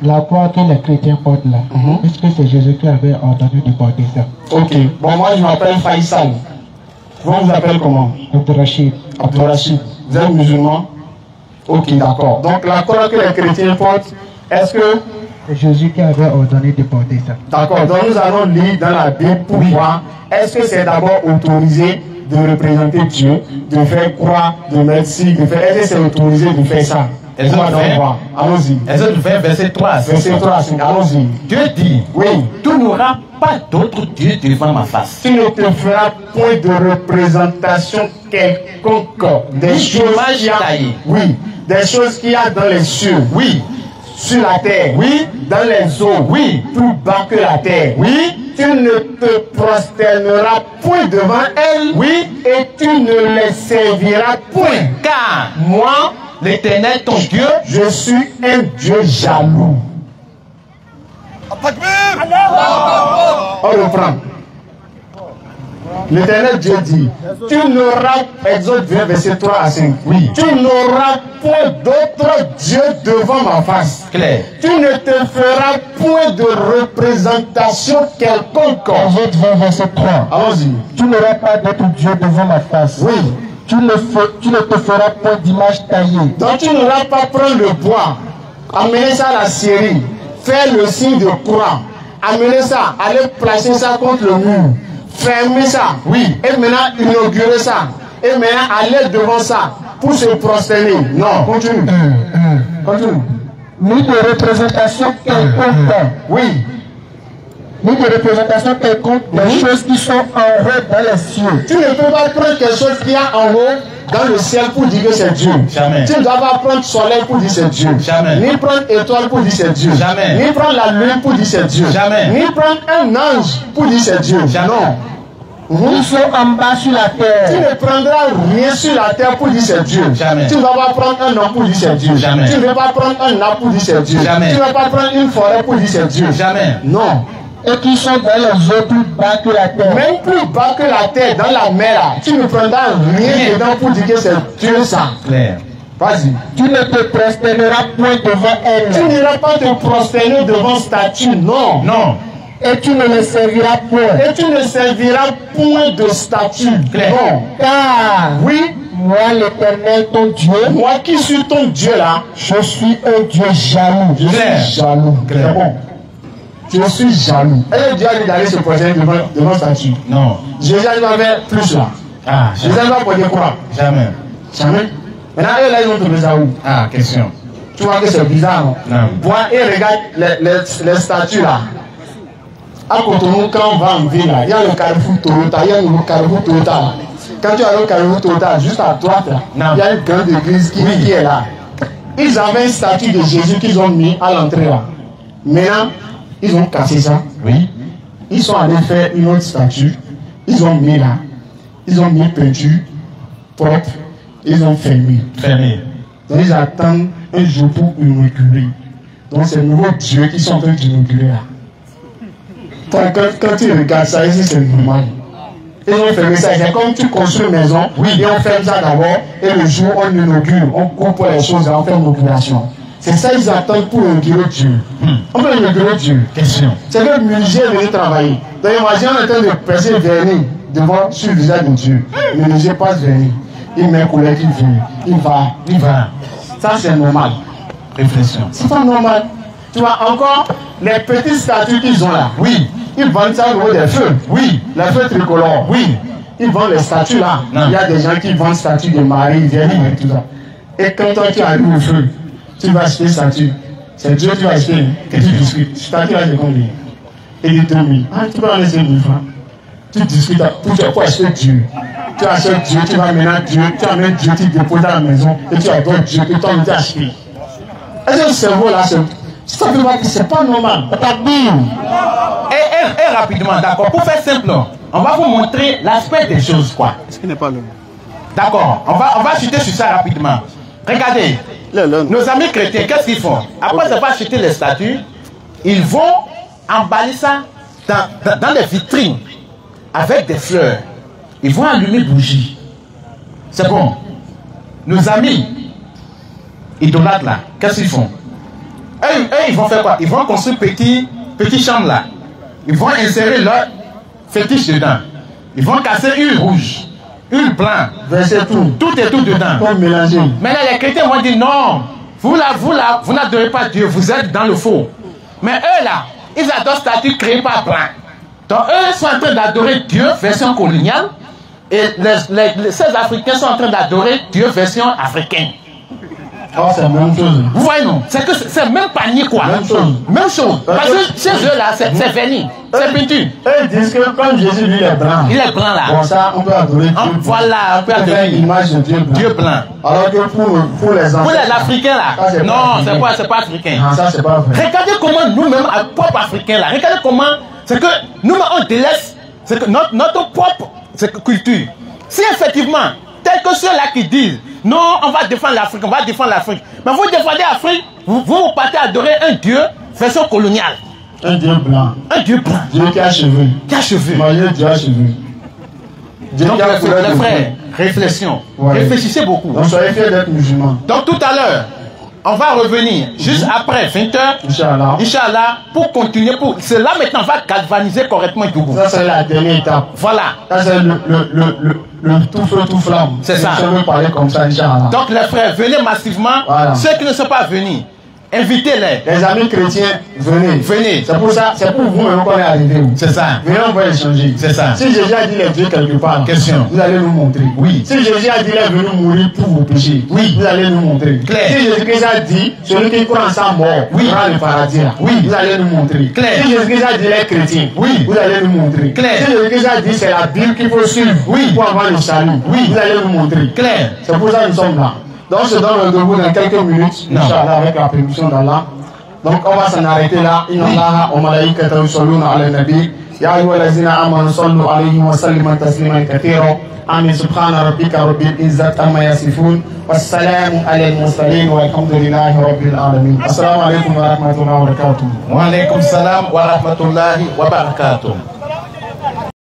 la croix que les chrétiens portent là, est-ce que c'est Jésus qui avait ordonné de porter ça? Ok, bon, moi je m'appelle Faisal. Vous vous appelez comment? Abdurrachid. Abdurrachid. Vous êtes musulman? Ok, d'accord. Donc la croix que les chrétiens portent, est-ce que... C'est Jésus qui avait ordonné de porter ça. D'accord, donc nous allons lire dans la Bible pour voir, est-ce que c'est d'abord autorisé de représenter Dieu, de faire croix, de mettre ci, de faire... Est-ce que c'est autorisé de faire ça? Allons-y. Exode 20, verset 3. Verset 3, allons-y. Dieu dit, oui, tu n'auras pas d'autre Dieu devant ma face. Tu ne te feras point de représentation quelconque des choses qu'il y a, oui, des choses qu'il y a dans les cieux, oui, sur la terre, oui, dans les eaux, oui, plus bas que la terre, oui. Tu ne te prosterneras point devant elles, oui, et tu ne les serviras point. Car moi, l'Éternel, ton Dieu, je suis un Dieu jaloux. On reprend. L'Éternel Dieu dit, tu n'auras, Exode 20, verset 3 à 5, oui, tu n'auras point d'autre Dieu devant ma face. Claire. Tu ne te feras point de représentation quelconque. Exode 20, verset 3. Allons-y. Tu n'auras pas d'autre Dieu devant ma face. Oui. Tu ne te feras point d'image taillée. Donc tu n'auras pas prendre le bois, amener ça à la Syrie, faire le signe de croix, amener ça, aller placer ça contre le mur, fermer ça, oui, et maintenant inaugurer ça, et maintenant aller devant ça pour se prosterner. Non, continue. Continue. Ni de représentation quelconque. Oui. Ni de représentation quelconque des choses qui sont en haut dans les cieux. Tu ne peux pas prendre quelque chose qu'il y a en haut dans le ciel pour dire que c'est Dieu. Jamais. Tu ne dois pas prendre soleil pour dire c'est Dieu. Jamais. Ni prendre étoile pour dire c'est Dieu. Jamais. Ni prendre la lune pour dire c'est Dieu. Jamais. Ni prendre un ange pour dire c'est Dieu. Jamais. Non. Ils sont en bas sur la Tu terre. ne prendras rien sur la terre pour dire c'est Dieu. Jamais. Tu ne vas pas prendre un homme pour dire c'est Dieu. Jamais. Tu ne vas pas prendre un arbre pour dire c'est Dieu. Jamais. Tu ne vas pas prendre une forêt pour dire c'est Dieu. Jamais. Non. Et qui sont dans les eaux plus bas que la terre. Même plus bas que la terre, dans la mer, là, tu ne prendras rien dedans pour dire que c'est Dieu ça. Claire. Vas-y. Tu ne te prosterneras point devant Tu elle. n'iras pas te prosterner devant statue, non. Non. Et tu ne les serviras point. Et tu ne serviras point de statue. Claire. Non. Car Oui, moi, l'Éternel, ton Dieu, moi qui suis ton Dieu là, je suis un Dieu jaloux. je Claire. suis jaloux. Claire. C'est bon. Je suis jaloux. Et Dieu a dit d'aller se prosterner devant statue. Non. Jésus avait plus là. Ah, Jésus jamais. va porter quoi? Jamais. Jamais. Maintenant, eux là, ils ont trouvé ça où? Ah, question. Tu vois que c'est bizarre, non? Non. Vois et regarde les statues là. À Cotonou, quand on va en ville, là, il y a le Carrefour Toyota, il y a le Carrefour Toyota. Là. Quand tu as le Carrefour Toyota, juste à droite, là, Non. il y a une grande église qui est là. Ils avaient une statue de Jésus qu'ils ont mis à l'entrée là. Maintenant, ils ont cassé ça. Oui. Ils sont allés faire une autre statue. Ils ont mis là. Ils ont mis peinture propre. Ils ont fermé. Fermé. Donc ils attendent un jour pour inaugurer. Donc c'est le nouveau Dieu qui sont en train d'inaugurer là. Donc quand tu regardes ça, ici c'est normal. Ils ont fermé ça. C'est comme tu construis une maison, oui, et on ferme ça d'abord, et le jour on inaugure, on coupe les choses, on fait une inauguration. C'est ça ils attendent pour inaugurer Dieu. On peut inaugurer Dieu. Question. C'est que le menuisier est venu travailler. Donc imagine on est en train de presser vernis devant sur le visage de Dieu. Le menuisier passe vernis. Il met un collègue, il vient. Il va. Il va. Ça c'est normal. Réflexion. C'est pas normal. Tu vois encore les petites statues qu'ils ont là. Oui. Ils vendent ça au niveau des feux. Oui. Les feux tricolores. Oui. Ils vendent les statues là. Non. Il y a des gens qui vendent statues de Marie, Vierge et tout ça. Et quand toi tu arrives au feu, tu vas acheter statue. C'est Dieu que tu vas acheter. Et tu discutes. Statue là c'est combien? Et il te dit, ah tu peux en laisser 1000 francs. Tu discutes pour acheter Dieu. Tu achètes Dieu, tu vas maintenant Dieu, tu amènes Dieu, tu déposes dans la maison et tu adores Dieu que toi tu as acheté. Est-ce que le cerveau là, ça veut dire que c'est pas normal. Et rapidement, d'accord. Pour faire simple, on va vous montrer l'aspect des choses, quoi. Ce qui n'est pas le. D'accord. On va chuter sur ça rapidement. Regardez. Nos amis chrétiens, qu'est-ce qu'ils font? Après avoir acheté les statues, ils vont emballer ça dans des vitrines avec des fleurs. ils vont allumer bougie. C'est bon. Nos amis idolâtres là, qu'est-ce qu'ils font? Eux, ils vont faire quoi? Ils vont construire petit chambre là. Ils vont insérer leur fétiche dedans. Ils vont casser huile rouge, huile blanc, verser tout et tout dedans. Pour mélanger. Maintenant les chrétiens vont dire non, vous n'adorez pas Dieu, vous êtes dans le faux. Mais eux là, ils adorent statue créée par blanc. Donc eux sont en train d'adorer Dieu version coloniale et ces Africains sont en train d'adorer Dieu version africaine. Oh, c'est la même chose. Vous voyez non? C'est que c'est même panier quoi. Même chose. Même chose. Parce que chez eux là, c'est vernis, c'est peinture. Eux disent que comme Jésus lui est blanc. Il est blanc là. Bon ça, on peut adorer Dieu. Voilà, on peut adorer l'image de Dieu blanc. Dieu blanc. Alors que pour les enfants. Pour les Africains là. Non, c'est pas africain. Non, ça c'est pas vrai. Regardez comment nous-mêmes, propres Africains là, regardez comment, c'est que nous-mêmes on délaisse, c'est que notre propre culture. Si effectivement, tel que ceux-là qui disent, non, on va défendre l'Afrique, on va défendre l'Afrique. Mais vous défendez l'Afrique, vous partez adorer un Dieu version coloniale. Un Dieu blanc. Un Dieu blanc. Dieu qui a cheveux. Qui a cheveux. Dieu a cheveux. Donc les frères, réflexion. Ouais. Réfléchissez beaucoup. Donc soyez fiers d'être musulmans. Donc tout à l'heure, on va revenir juste après 20h. Inch'Allah. Inch'Allah, pour continuer. C'est là maintenant, on va galvaniser correctement Djougou. Ça, c'est la dernière étape. Voilà. Ça, c'est le tout feu, tout flamme. C'est ça. Je veux parler comme ça, Inch'Allah. Donc, les frères, venez massivement. Voilà. Ceux qui ne sont pas venus, invitez-les. Les amis chrétiens, venez. Venez. C'est pour ça, c'est pour vous-même qu'on est arrivé. C'est ça. Venez, on va échanger. C'est ça. Si Jésus a dit les dieux quelque part, question, vous allez nous montrer. Oui. Si Jésus a dit il est venu mourir pour vos péchés, oui, vous allez nous montrer. Claire. Si Jésus-Christ a dit celui qui croit en sa mort, oui, aura le paradis, oui, vous allez nous montrer. Claire. Si Jésus-Christ a dit les chrétiens, oui, vous allez nous montrer. Claire. Si Jésus-Christ a dit c'est la Bible qu'il faut suivre, oui, pour avoir le salut, oui, vous allez nous montrer. Claire. C'est pour ça que nous sommes là. Donc je donne rendez-vous dans quelques minutes, Inch'Allah, avec la permission d'Allah. Donc on va s'en arrêter là. Inna Allaha wa malaikatahu yusalluna ala nabi. Ya ayyuhallazina amanu sallu alayhi wa sallimu tasliman kathira. Amin. Subhana rabbika rabbil izzati amma yasifun. Wassalamu alal mursalin walhamdulillahi rabbil alamin. Assalamu alaikum wa rahmatullahi wa barakatuh. Wa alaikum salam wa rahmatullahi wa barakatuh.